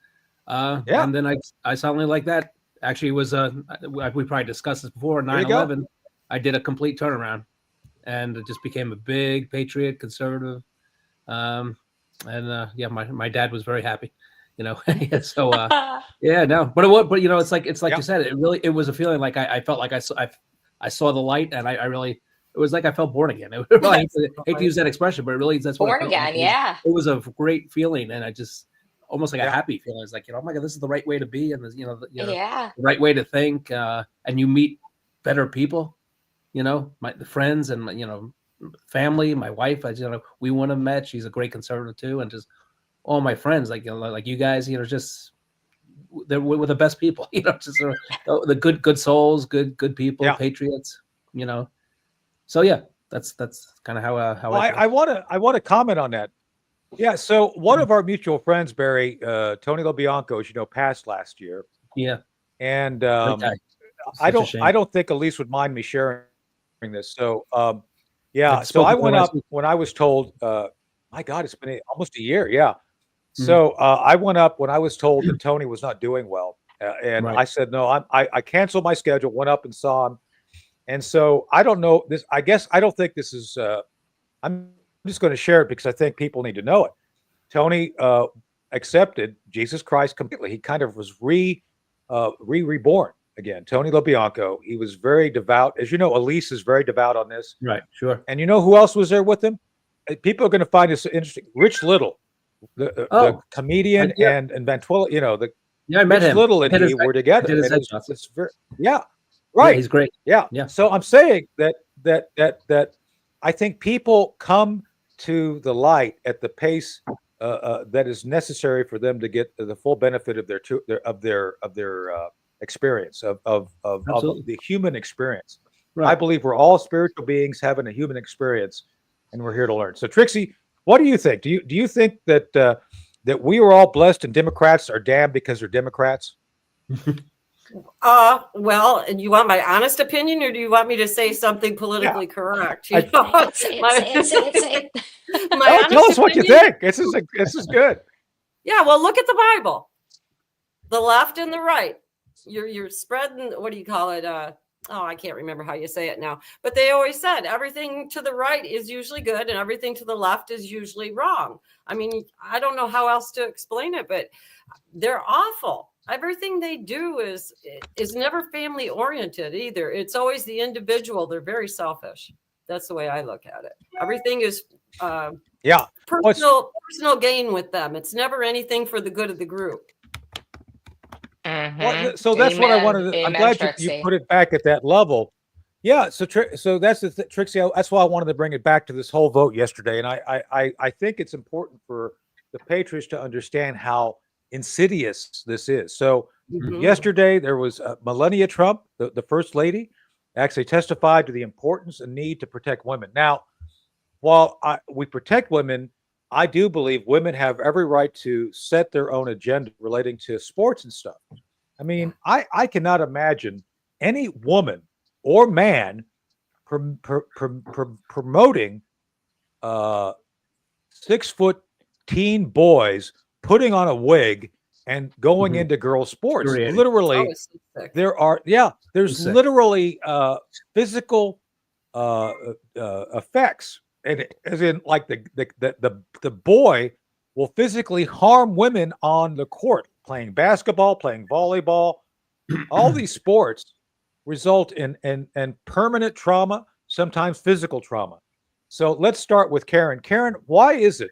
Yeah. And then I suddenly, like that, actually was we probably discussed this before, There you go. 9/11. I did a complete turnaround and it just became a big patriot, conservative. Yeah, my dad was very happy, so yeah, no, but it's like Yeah. you said, it was a feeling like I felt like I saw the light, and I really, it was like I felt born again. It really, I hate to use that expression, but really that's what Born it felt again, like. yeah. It was a great feeling, and I just almost like a Yeah. happy feeling. It's like, oh my God, this is the right way to be, and Yeah. the right way to think, and you meet better people, the friends and family, my wife, we wouldn't have met. She's a great conservative too, and just all my friends, like you guys, just we're the best people, just the good souls, good people, Yeah. patriots, So yeah, that's kind of how Well, I feel. I want to comment on that. Yeah. So one of our mutual friends, Barry, Tony LoBianco, as you know, passed last year. Yeah, And great guy. I Such a shame. don't think Elise would mind me sharing this. So yeah, I'd so I spoken to her went last up week. when I was told, my God, it's been almost a year. Yeah. So I went up when I was told that Tony was not doing well. And Right. I said, no, I canceled my schedule, went up and saw him. And so I don't know this. I guess I don't think this is, I'm just going to share it because I think people need to know it. Tony accepted Jesus Christ completely. He kind of was reborn again. Tony LaBianco. He was very devout. As you know, Elise is very devout on this. Right. Sure. And you know who else was there with him? People are going to find this interesting. Rich Little, the comedian, and Ventuilla. You know, I met Rich him. Little and he were together. It's very, right. Yeah, he's great. Yeah. So I'm saying that I think people come to the light at the pace that is necessary for them to get the full benefit of their experience of the human experience. Right. I believe we're all spiritual beings having a human experience, and we're here to learn. So, Trixie, what do you think? Do you think that that we are all blessed and Democrats are damned because they're Democrats? Well, and you want my honest opinion, or do you want me to say something politically correct? Tell us what you think. This is good. Yeah, well, look at the Bible. The left and the right. You're spreading. What do you call it? I can't remember how you say it now. But they always said everything to the right is usually good, and everything to the left is usually wrong. I mean, I don't know how else to explain it, but they're awful. Everything they do is never family oriented either. It's always the individual. They're very selfish. That's the way I look at it. Everything is personal gain with them. It's never anything for the good of the group. Mm-hmm. Well, so that's what I wanted to. I'm glad you put it back at that level. Yeah. So that's Trixie. That's why I wanted to bring it back to this whole vote yesterday. And I think it's important for the Patriots to understand how insidious this is. So yesterday there was Melania Trump, the first lady, actually testified to the importance and need to protect women. Now, while we protect women, I do believe women have every right to set their own agenda relating to sports and stuff. I mean, I cannot imagine any woman or man promoting 6-foot teen boys putting on a wig and going into girl sports. Literally, there's literally physical effects, and as in like the boy will physically harm women on the court, playing basketball, playing volleyball. All these sports result in permanent trauma, sometimes physical trauma. So let's start with Karyn. Karyn, why is it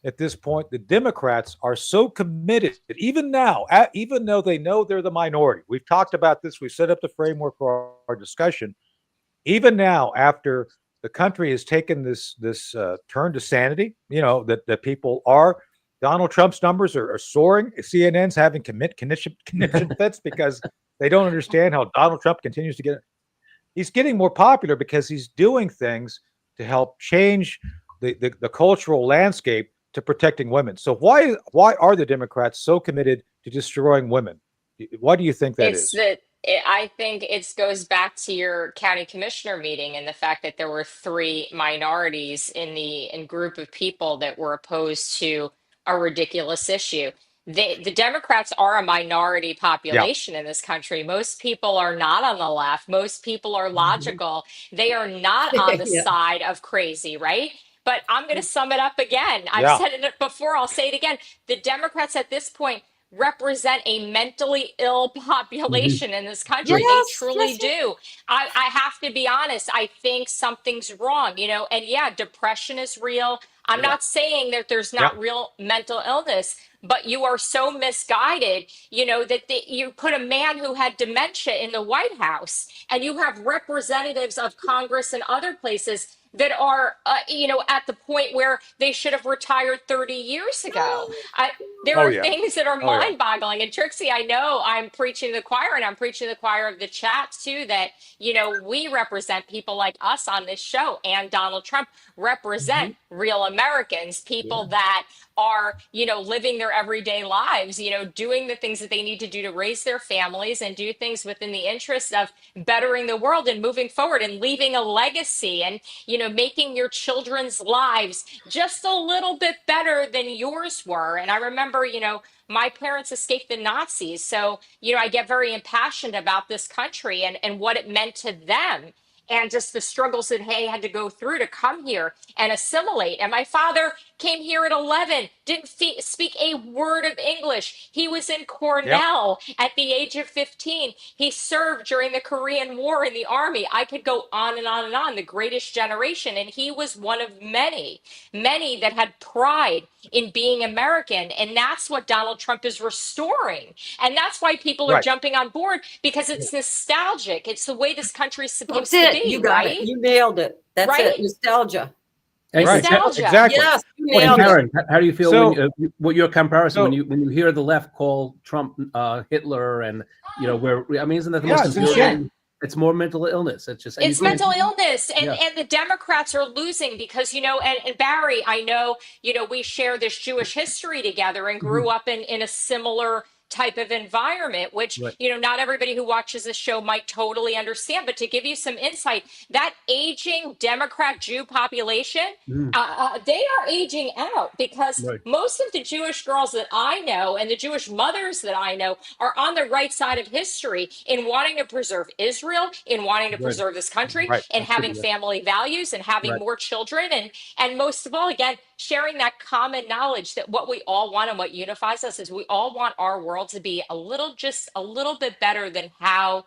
at this point the Democrats are so committed, even now, even though they know they're the minority? We've talked about this. We've set up the framework for our discussion. Even now, after the country has taken this turn to sanity, you know, that people are, Donald Trump's numbers are soaring. CNN's having conniption fits because they don't understand how Donald Trump continues to he's getting more popular because he's doing things to help change the cultural landscape to protecting women. So why are the Democrats so committed to destroying women? Why do you think that is? I think it goes back to your county commissioner meeting and the fact that there were 3 minorities in group of people that were opposed to a ridiculous issue. The Democrats are a minority population in this country. Most people are not on the left. Most people are logical. They are not on the side of crazy, right? But I'm going to sum it up again. I've said it before. I'll say it again. The Democrats at this point represent a mentally ill population in this country. They truly do. I have to be honest. I think something's wrong, you know, and depression is real. I'm not saying that there's not real mental illness, but you are so misguided, you know, that you put a man who had dementia in the White House, and you have representatives of Congress and other places that are, at the point where they should have retired 30 years ago. There are things that are mind-boggling. And Trixie, I know I'm preaching to the choir, and I'm preaching to the choir of the chat too, that, you know, we represent people like us on this show, and Donald Trump represent real Americans, people that are, you know, living their everyday lives, you know, doing the things that they need to do to raise their families and do things within the interest of bettering the world and moving forward and leaving a legacy and, you know, making your children's lives just a little bit better than yours were. And I remember, you know, my parents escaped the Nazis. So, you know, I get very impassioned about this country and what it meant to them. and just the struggles that he had to go through to come here and assimilate. And my father came here at 11, didn't speak a word of English. He was in Cornell at the age of 15. He served during the Korean War in the army. I could go on and on and on, the greatest generation. And he was one of many, many that had pride in being American. And that's what Donald Trump is restoring. And that's why people are Right. jumping on board, because it's nostalgic. It's the way this country is supposed That's to it. be, You got right? it. You nailed it. That's Right? it. Nostalgia. Right. Nostalgia. Exactly. Yes, you Well, nailed it. Karyn, how do you feel So- when what your comparison so- when you hear the left call Trump Hitler, and isn't that the Yeah, most it's important? insane. It's more mental illness. It's just It's mental illness, and, Yeah. and the Democrats are losing because, and Barry, I know, we share this Jewish history together and grew up in a similar type of environment, which, Right. not everybody who watches this show might totally understand. But to give you some insight, that aging Democrat Jew population, they are aging out because Right. most of the Jewish girls that I know and the Jewish mothers that I know are on the right side of history in wanting to preserve Israel, in wanting to Right. preserve this country, Right. and having Absolutely. family values and having Right. more children, and most of all, again, sharing that common knowledge that what we all want and what unifies us is we all want our world to be just a little bit better than how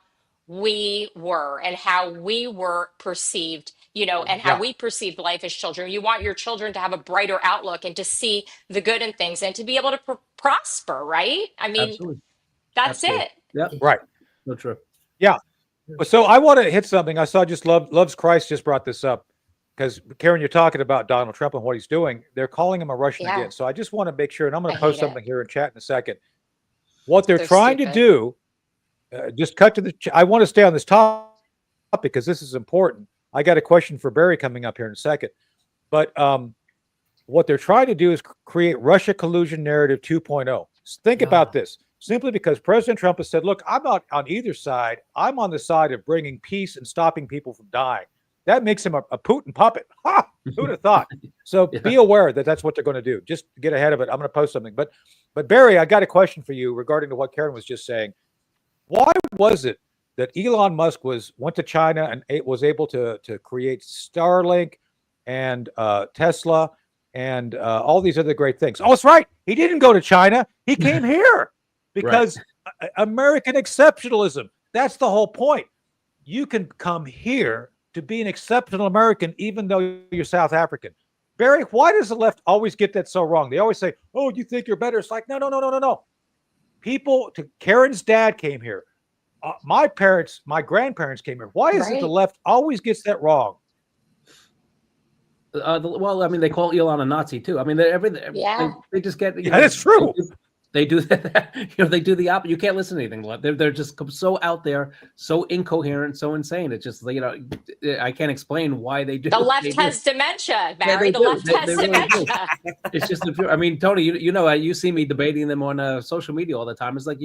we were and how we were perceived, and how Yeah. we perceived life as children. You want your children to have a brighter outlook and to see the good in things and to be able to prosper, right? I mean, Absolutely. that's Absolutely. it. Yeah. Right. So true. So I want to hit something. I saw Loves Christ just brought this up because Karyn, you're talking about Donald Trump and what he's doing. They're calling him a Russian Yeah. again. So I just want to make sure, and I'm going I to post hate it. something here in chat in a second. What they're So trying stupid. to do, just cut to the. I want to stay on this topic because this is important. I got a question for Barry coming up here in a second, but what they're trying to do is create Russia collusion narrative 2.0. Think about this. Simply because President Trump has said, look, I'm not on either side. I'm on the side of bringing peace and stopping people from dying. That makes him a Putin puppet. Ha! Who'd have thought? So be aware that that's what they're going to do. Just get ahead of it. I'm going to post something. But Barry, I got a question for you regarding to what Karyn was just saying. Why was it that Elon Musk went to China and was able to create Starlink and Tesla and all these other great things? Oh, that's right. He didn't go to China. He came here. Because American exceptionalism, that's the whole point. You can come here to be an exceptional American, even though you're South African. Barry, why does the left always get that so wrong? They always say, oh, you think you're better. It's like, no. Karyn's dad came here. My grandparents came here. Why is it the left always gets that wrong? Well, I mean, they call Elon a Nazi too. I mean, they just get. That's true. They do that. They do the opposite. You can't listen to anything. They're just so out there, so incoherent, so insane. It's just I can't explain why they do. The left has dementia, Barry. Yeah, the left has really dementia. It's just, I mean, Tony, you see me debating them on social media all the time. It's like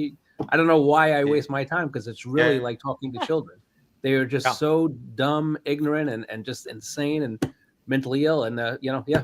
I don't know why I waste my time because it's really like talking to children. They are just so dumb, ignorant, and just insane and mentally ill, and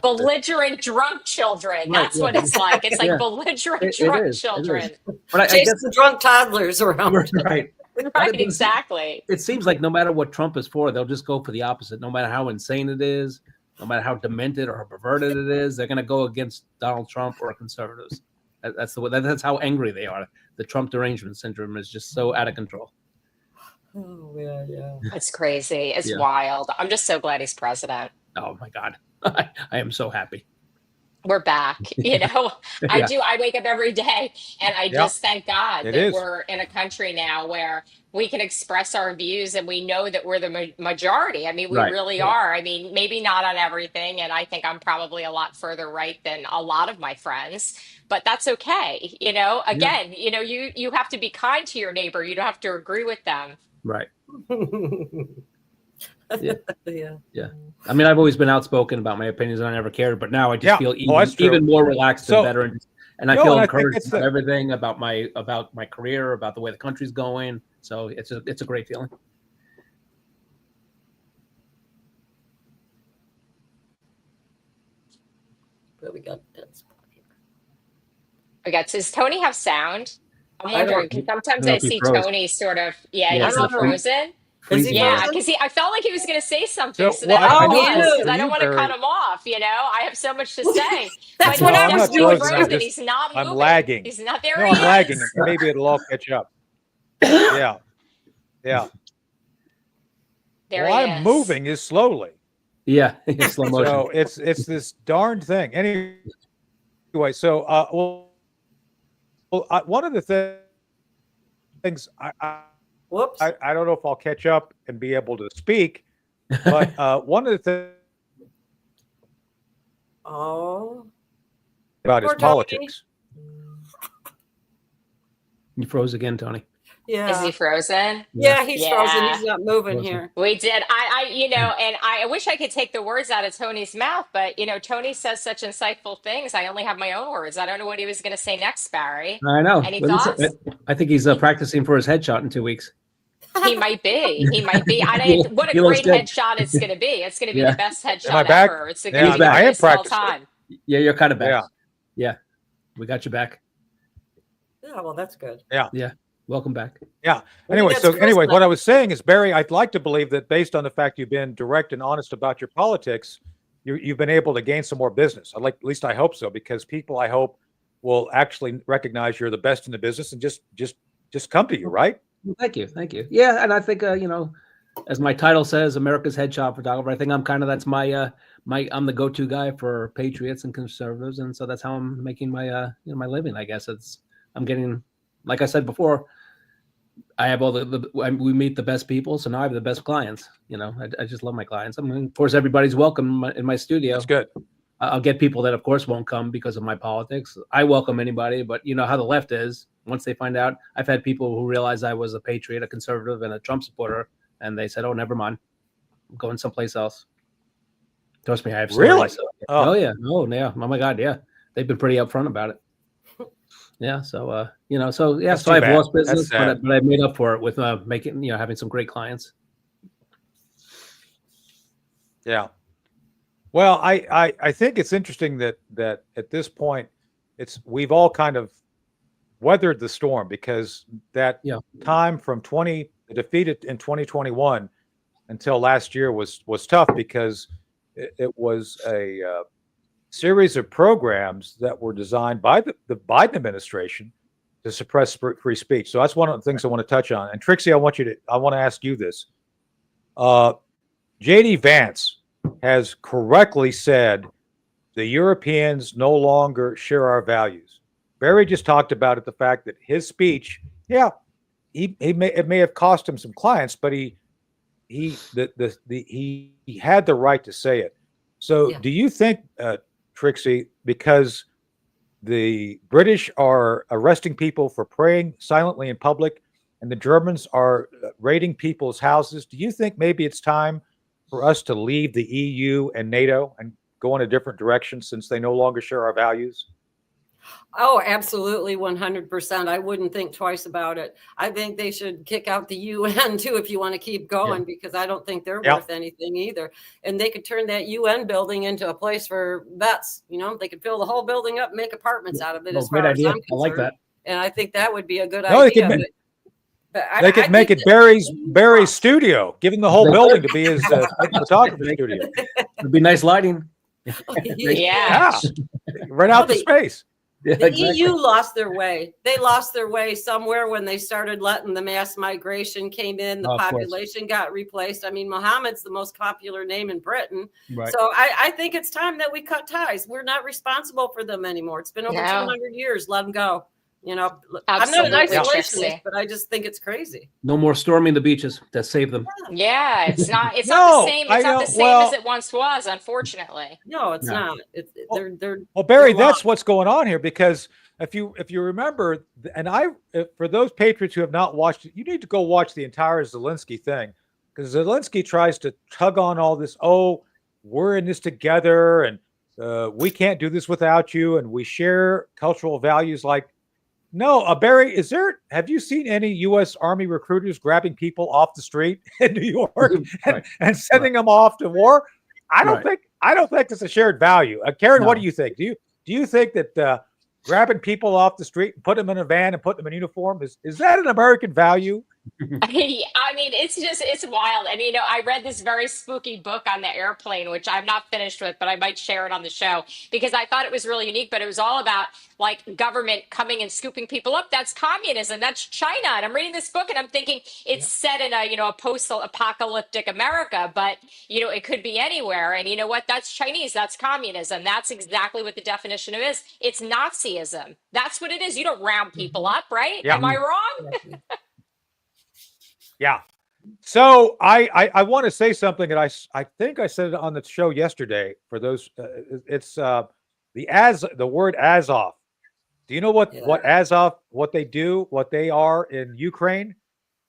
belligerent drunk children. That's what it's like. It's like belligerent drunk children. But chasing drunk toddlers around. Right. Right, exactly. It seems like no matter what Trump is for, they'll just go for the opposite. No matter how insane it is, no matter how demented or perverted it is, they're going to go against Donald Trump or conservatives. That's the way. That's how angry they are. The Trump derangement syndrome is just so out of control. Oh yeah. It's crazy. It's wild. I'm just so glad he's president. Oh my God. I am so happy. We're back. I wake up every day and I just thank God we're in a country now where we can express our views and we know that we're the majority. I mean, we really are. I mean, maybe not on everything. And I think I'm probably a lot further right than a lot of my friends, but that's okay. Again, you have to be kind to your neighbor. You don't have to agree with them. Right. Yeah. I mean, I've always been outspoken about my opinions, and I never cared. But now I just feel even more relaxed and better, and I feel encouraged about everything, about my career, about the way the country's going. So it's a great feeling. But we got that spot here. Does Tony have sound? I'm wondering because sometimes I see froze. Tony sort of he's frozen. freezing. Yeah, frozen? because I felt like he was going to say something, So, so well, then I I know paused for because I don't want to Barry- cut him off. I have so much to say. That's But what he's I was definitely doing. frozen. I'm He's not moving. I'm lagging. He's not there. No, He I'm lagging. is. Maybe it'll all catch up. Yeah. Yeah. There Well, he I'm is. moving is slowly. Yeah, slow motion. So it's this darned thing. Anyway, so one of the things Whoops. I don't know if I'll catch up and be able to speak, but one of the things Oh. about his Poor Tony. politics. You froze again, Tony. Yeah. Is he frozen? Yeah, he's frozen. Yeah. He's not moving Frozen. here. We did. And I wish I could take the words out of Tony's mouth, but Tony says such insightful things. I only have my own words. I don't know what he was going to say next, Barry. I know. Any Well, listen, thoughts? I think he's practicing for his headshot in 2 weeks. He might be. He might be. What a He looks great good. headshot it's going to be. It's going to be Yeah. the best Am I headshot back? ever. It's Yeah, going to he's be the back. I am greatest of all practicing. time. Yeah, you're kind of back. Yeah. Yeah, we got you back. Yeah, well, that's good. Welcome back. Anyway, that's so anyway, Christmas. what I was saying is, Barry, I'd like to believe that based on the fact you've been direct and honest about your politics, you've been able to gain some more business. At least I hope so, because people, I hope, will actually recognize you're the best in the business and just come to you, right? Well, thank you. Yeah, and I think as my title says, America's headshot photographer. I think I'm that's my I'm the go-to guy for patriots and conservatives, and so that's how I'm making my my living. I guess I'm getting, like I said before, I have all we meet the best people, so now I have the best clients. I just love my clients. I mean, of course, everybody's welcome in my studio. That's good. I'll get people that, of course, won't come because of my politics. I welcome anybody, but you know how the left is. Once they find out, I've had people who realized I was a patriot, a conservative, and a Trump supporter, and they said, "Oh, never mind, I'm going someplace else." Trust me, I have stories. Really? So, Oh. yeah. Oh, yeah. Oh my God, yeah. They've been pretty upfront about it. Yeah. So, so yeah. That's So too I've bad. lost That's business, sad. but I made up for it with making, having some great clients. Yeah. Well, I think it's interesting that at this point, we've all kind of weathered the storm, because that time from the defeat in 2021 until last year was tough, because it was a series of programs that were designed by the Biden administration to suppress free speech. So that's one of the things I want to touch on. And Trixie, I want to ask you this. JD Vance has correctly said the Europeans no longer share our values. Barry just talked about it, the fact that his speech, it may have cost him some clients, but he had the right to say it. So do you think, Trixie, because the British are arresting people for praying silently in public and the Germans are raiding people's houses, do you think maybe it's time for us to leave the EU and NATO and go in a different direction, since they no longer share our values? Oh, absolutely, 100%. I wouldn't think twice about it. I think they should kick out the UN too if you want to keep going, because I don't think they're worth anything either. And they could turn that UN building into a place for vets. They could fill the whole building up and make apartments out of it. As great far idea. as I'm concerned. I like that. And I think that would be a good No, idea. They could make it Barry's studio, give him the whole building to be his photography studio. It'd be nice lighting. Yeah. Right out to space. Yeah, the exactly. EU lost their way. They lost their way somewhere when they started letting the mass migration came in. The population got replaced. I mean, Mohammed's the most popular name in Britain. Right. So I think it's time that we cut ties. We're not responsible for them anymore. It's been over 200 years. Let them go. I'm not an isolationist, but I just think it's crazy. No more storming the beaches. To save them. Yeah, it's not the same. It's not the same as it once was, unfortunately. No, it's not. They're Barry, that's what's going on here, because if you remember, and for those patriots who have not watched it, you need to go watch the entire Zelensky thing, because Zelensky tries to tug on all this. Oh, we're in this together, and we can't do this without you, and we share cultural values. Like, no, Barry, have you seen any U.S. Army recruiters grabbing people off the street in New York and sending them off to war? I don't think it's a shared value. Karyn, what do you think? Do you think that grabbing people off the street and put them in a van and put them in uniform is that an American value? I mean, it's wild. And, I read this very spooky book on the airplane, which I'm not finished with, but I might share it on the show because I thought it was really unique. But it was all about like government coming and scooping people up. That's communism. That's China. And I'm reading this book and I'm thinking it's set in a post-apocalyptic America, but, it could be anywhere. And you know what? That's Chinese. That's communism. That's exactly what the definition of it is. It's Nazism. That's what it is. You don't round people up, right? Yeah. Am I wrong? Yeah. So I want to say something that I think I said it on the show yesterday. For those, it's the word Azov. Do you know what Azov, what they do, what they are in Ukraine?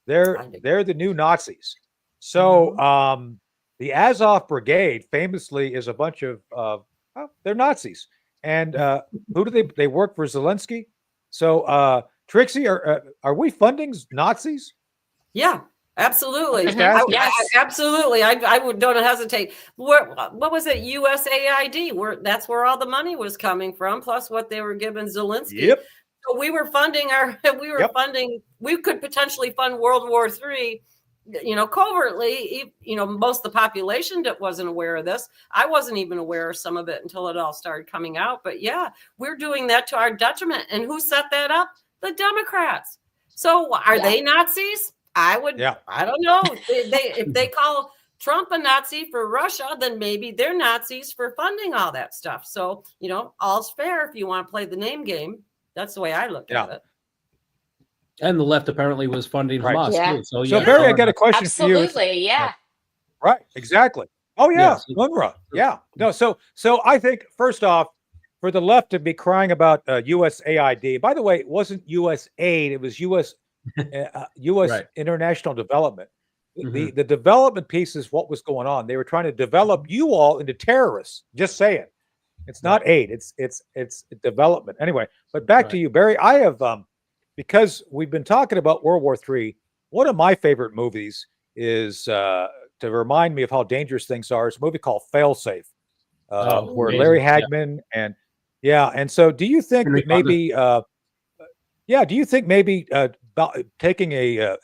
They're the new Nazis. So the Azov Brigade famously is a bunch of they're Nazis, and who do they work for? Zelensky. So Trixie, are we funding Nazis? Yeah, absolutely. Yes. Absolutely. I would don't hesitate. What was it? USAID. That's where all the money was coming from, plus what they were giving Zelensky. Yep. So we were funding funding. We could potentially fund World War III. Covertly. Most of the population that wasn't aware of this. I wasn't even aware of some of it until it all started coming out. But yeah, we're doing that to our detriment. And who set that up? The Democrats. So are they Nazis? I don't know. If they call Trump a Nazi for Russia, then maybe they're Nazis for funding all that stuff. So, all's fair if you want to play the name game. That's the way I look at it. And the left apparently was funding Hamas too. So Barry, I got a question for you. Absolutely, yeah. Right, exactly. Oh yeah, UNRWA. Yeah. No, so I think first off, for the left to be crying about USAID. By the way, it wasn't U.S. aid; it was U.S. international development. The development piece is what was going on. They were trying to develop you all into terrorists. Just saying, it's not aid; it's development. Anyway, but back to you, Barry. I have because we've been talking about World War III. One of my favorite movies is to remind me of how dangerous things are. It's a movie called Failsafe, where Larry Hagman and so do you think that maybe do you think maybe taking a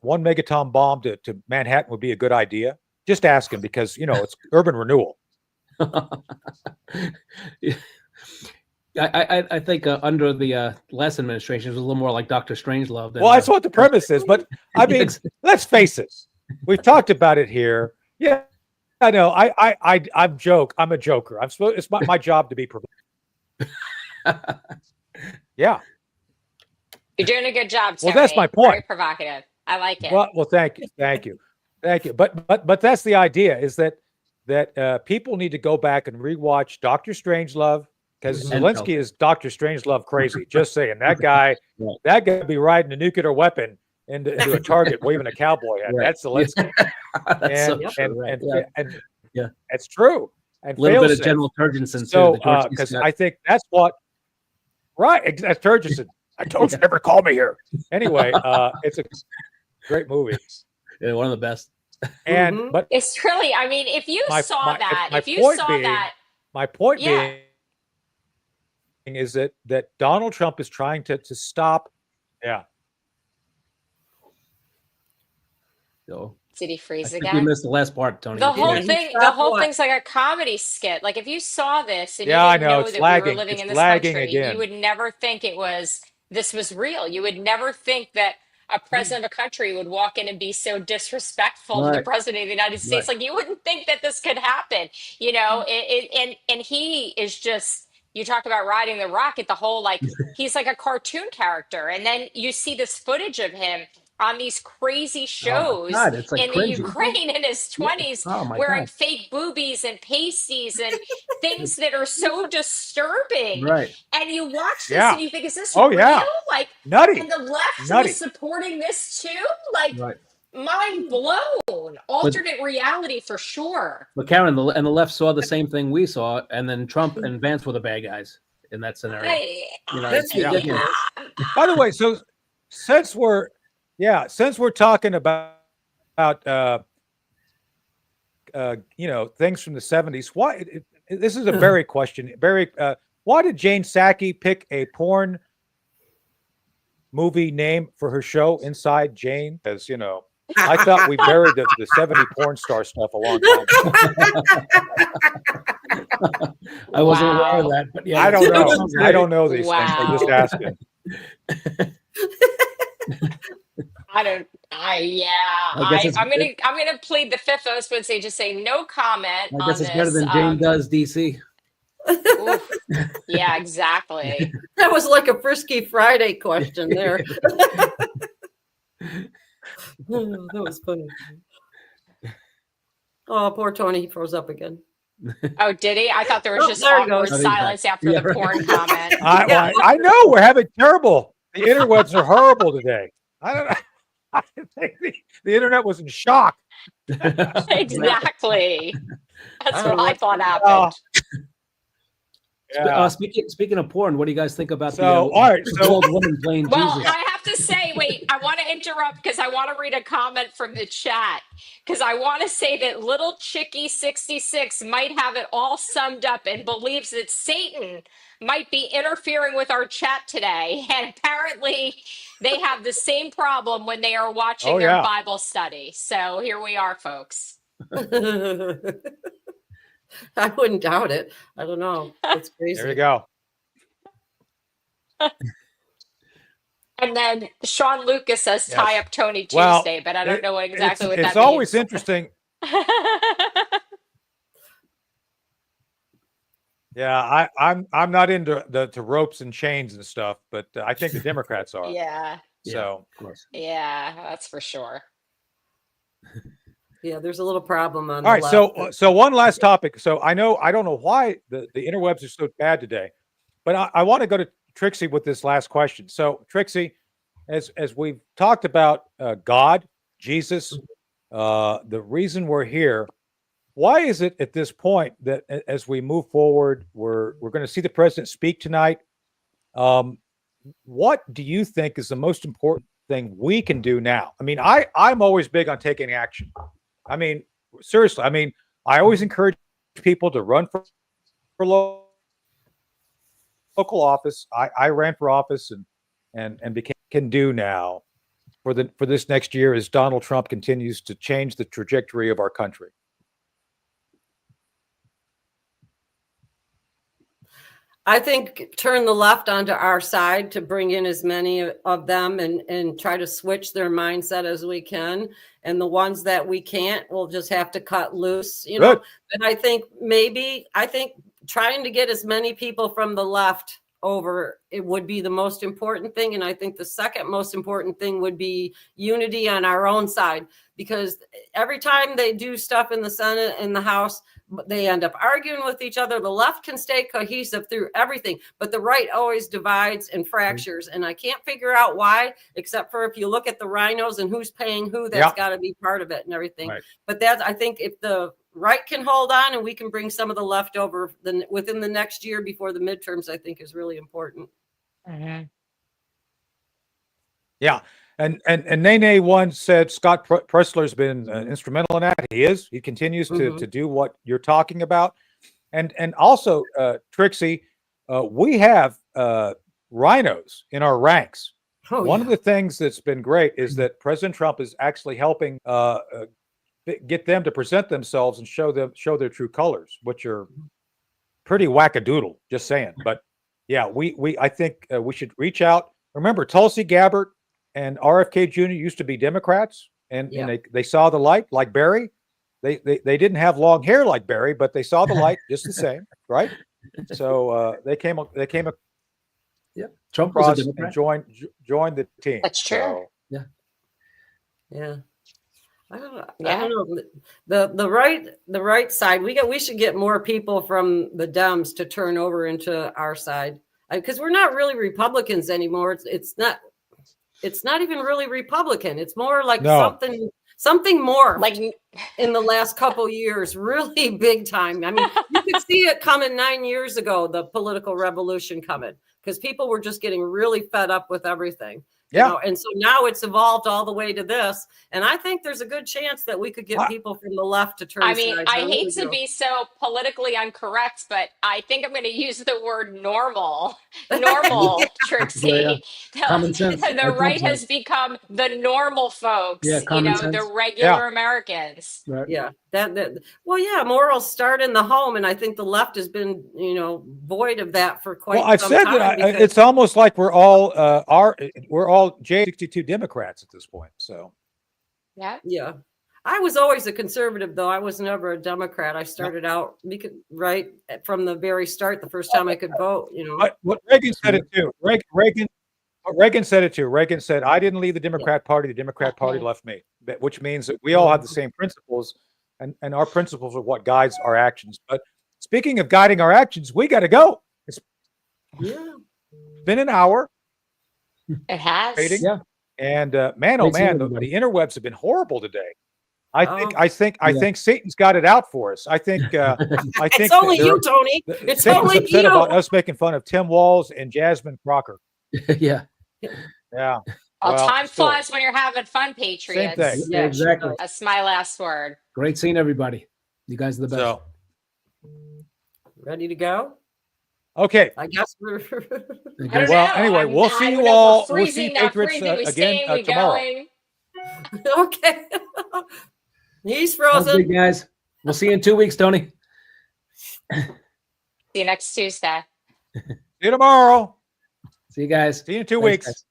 1 megaton bomb to Manhattan would be a good idea? Just asking because it's urban renewal. I think under the last administration it was a little more like Dr. Strangelove. Well, that's what the premise is, but I mean, let's face it. We've talked about it here. Yeah, I know. I'm a joker. It's my job to be provocative. Yeah. You're doing a good job, Terry. Well, that's my point. Very provocative. I like it. Well, thank you. But that's the idea: is that people need to go back and rewatch Dr. Strangelove because Zelensky is Dr. Strangelove crazy. Just saying, that guy would be riding a nuclear weapon into a target, waving a cowboy hat. Right. That's Zelensky. And it's true. And a little bit of General Turgensen too. So, because I think that's what. Right, that's Turgensen. I told you never call me here. Anyway, it's a great movie. Yeah, one of the best. And but it's really, I mean, if you saw that, my point being is that Donald Trump is trying to stop. Yeah. So did he freeze again? You missed the last part, Tony. The whole thing's like a comedy skit. Like if you saw this and you didn't know that we were living in this country, you would never think this was real. You would never think that a president of a country would walk in and be so disrespectful to the president of the United States. Like you wouldn't think that this could happen, and he is just, you talk about riding the rocket, the whole, like, he's like a cartoon character. And then you see this footage of him on these crazy shows in the Ukraine in his 20s, wearing fake boobies and pasties and things that are so disturbing. Right. And you watch this and you think, is this real? Yeah. Like, nutty. And the left was supporting this too? Like, mind blown. Alternate reality for sure. But Karyn, the left saw the same thing we saw, and then Trump and Vance were the bad guys in that scenario. By the way, so since we're talking about things from the 70s, why this is a Barry question. Barry, why did Jane Saki pick a porn movie name for her show, Inside Jane? As you know, I thought we buried the 70 porn star stuff a long time ago. I wasn't aware of Wow. that, but yeah, I don't that know. sounds I great. don't know these things. I'm just Wow. asking. Yeah. I guess it's, I'm gonna plead the fifth oath and say no comment I guess on it's better this. than Jane does DC. Oof. Yeah, exactly. That was like a Frisky Friday question there. Oh, that was funny. Oh, poor Tony, he froze up again. Oh, did he? I thought there was Oh, just there he awkward goes. silence after Yeah, the right. porn comment. I know we're having terrible. The interwebs are horrible today. I don't know. I think the internet was in shock. Exactly. That's I what don't I know. thought happened. Yeah. Speaking of porn, what do you guys think about So, the all right. So, old woman playing Well, Jesus? I have to say, wait, I want to interrupt because I want to read a comment from the chat. Because I want to say that little Chickie 66 might have it all summed up and believes that Satan might be interfering with our chat today. And apparently, they have the same problem when they are watching Oh, their yeah. Bible study. So here we are, folks. I wouldn't doubt it. I don't know. It's crazy. there you go. And then Sean Lucas says Yes. tie up Tony Well, Tuesday, but I don't know exactly what that it's means. always interesting. Yeah, I'm not into the ropes and chains and stuff, but I think the Democrats are. Yeah. So, Of course. Yeah, that's for sure. Yeah, there's a little problem on all right. the left. So one last topic. So I don't know why the interwebs are so bad today, but I want to go to Trixie with this last question. So Trixie, as we've talked about God, Jesus, the reason we're here, why is it at this point that as we move forward, we're going to see the president speak tonight? What do you think is the most important thing we can do now? I mean, I'm always big on taking action. I mean, seriously. I mean, I always encourage people to run for local office. I ran for office and became can do now for this next year as Donald Trump continues to change the trajectory of our country. I think turn the left onto our side to bring in as many of them and try to switch their mindset as we can. And the ones that we can't, we'll just have to cut loose, you know. And I think trying to get as many people from the left over, it would be the most important thing. And I think the second most important thing would be unity on our own side, because every time they do stuff in the Senate and the House, they end up arguing with each other. The left can stay cohesive through everything, but the right always divides and fractures. And I can't figure out why, except for if you look at the rhinos and who's paying who, that's got to be part of it and everything. Right. But I think if the right can hold on and we can bring some of the leftover within the next year before the midterms, I think is really important. Mm-hmm. Yeah. And Nene once said Scott Pressler's been instrumental in that. He is. He continues to do what you're talking about. And also, Trixie, we have rhinos in our ranks. One of the things that's been great is that President Trump is actually helping get them to present themselves and show their true colors, which are pretty wackadoodle, just saying. But yeah, I think we should reach out. Remember, Tulsi Gabbard and RFK Jr. used to be Democrats, and they saw the light like Barry. They didn't have long hair like Barry, but they saw the light just the same, right? So they came. Yeah, Trump was a Democrat. And joined the team. That's true. So, yeah. I don't know. The right side. We should get more people from the Dems to turn over into our side, because we're not really Republicans anymore. It's not even really Republican. It's more like something more like in the last couple years, really big time. I mean, you could see it coming 9 years ago, the political revolution coming, because people were just getting really fed up with everything. Yeah. know, and so now it's evolved all the way to this. And I think there's a good chance that we could get people from the left to turn I mean, sides. I really hate to do. be so politically incorrect, but I think I'm going to use the word normal. Normal, Trixie. Common sense. The right has become the normal folks, Yeah, you common know, sense. the regular Americans. Right. Yeah, well, yeah, morals start in the home, and I think the left has been, you know, void of that for quite Well, I've some said time. that because- it's almost like we're all J62 Democrats at this point. So Yeah. Yeah. I was always a conservative, though. I was never a Democrat. I started out right from the very start, the first time I could vote, you know. but what Reagan said it too. Reagan said it too. Reagan said, "I didn't leave the Democrat Party; the Democrat Party left me," which means that we all have the same principles, and our principles are what guides our actions. But speaking of guiding our actions, we got to go. It's Yeah. been an hour. It has. Trading. Yeah. And man, oh Great seeing man, the everybody. interwebs have been horrible today. I Oh. think Satan's got it out for us. I think It's only that you, Tony. It's Satan's only upset you. about us making fun of Tim Walz and Jasmine Crocker. Yeah. Yeah. Well, time still, flies when you're having fun, Patriots. thing. Yeah, Exactly. That's my last word. Great seeing everybody. You guys are the best. So Ready to go? okay. I guess we're. You I don't guys- Well, know. anyway, we'll see I you don't know if all. we're We'll see freezing, not Patriots freezing, we again staying, we tomorrow. going. Okay. He's Sounds frozen. good, guys. We'll see you in 2 weeks, Tony. See you next Tuesday. See you tomorrow. See you guys. See you in 2 Thanks, weeks. guys.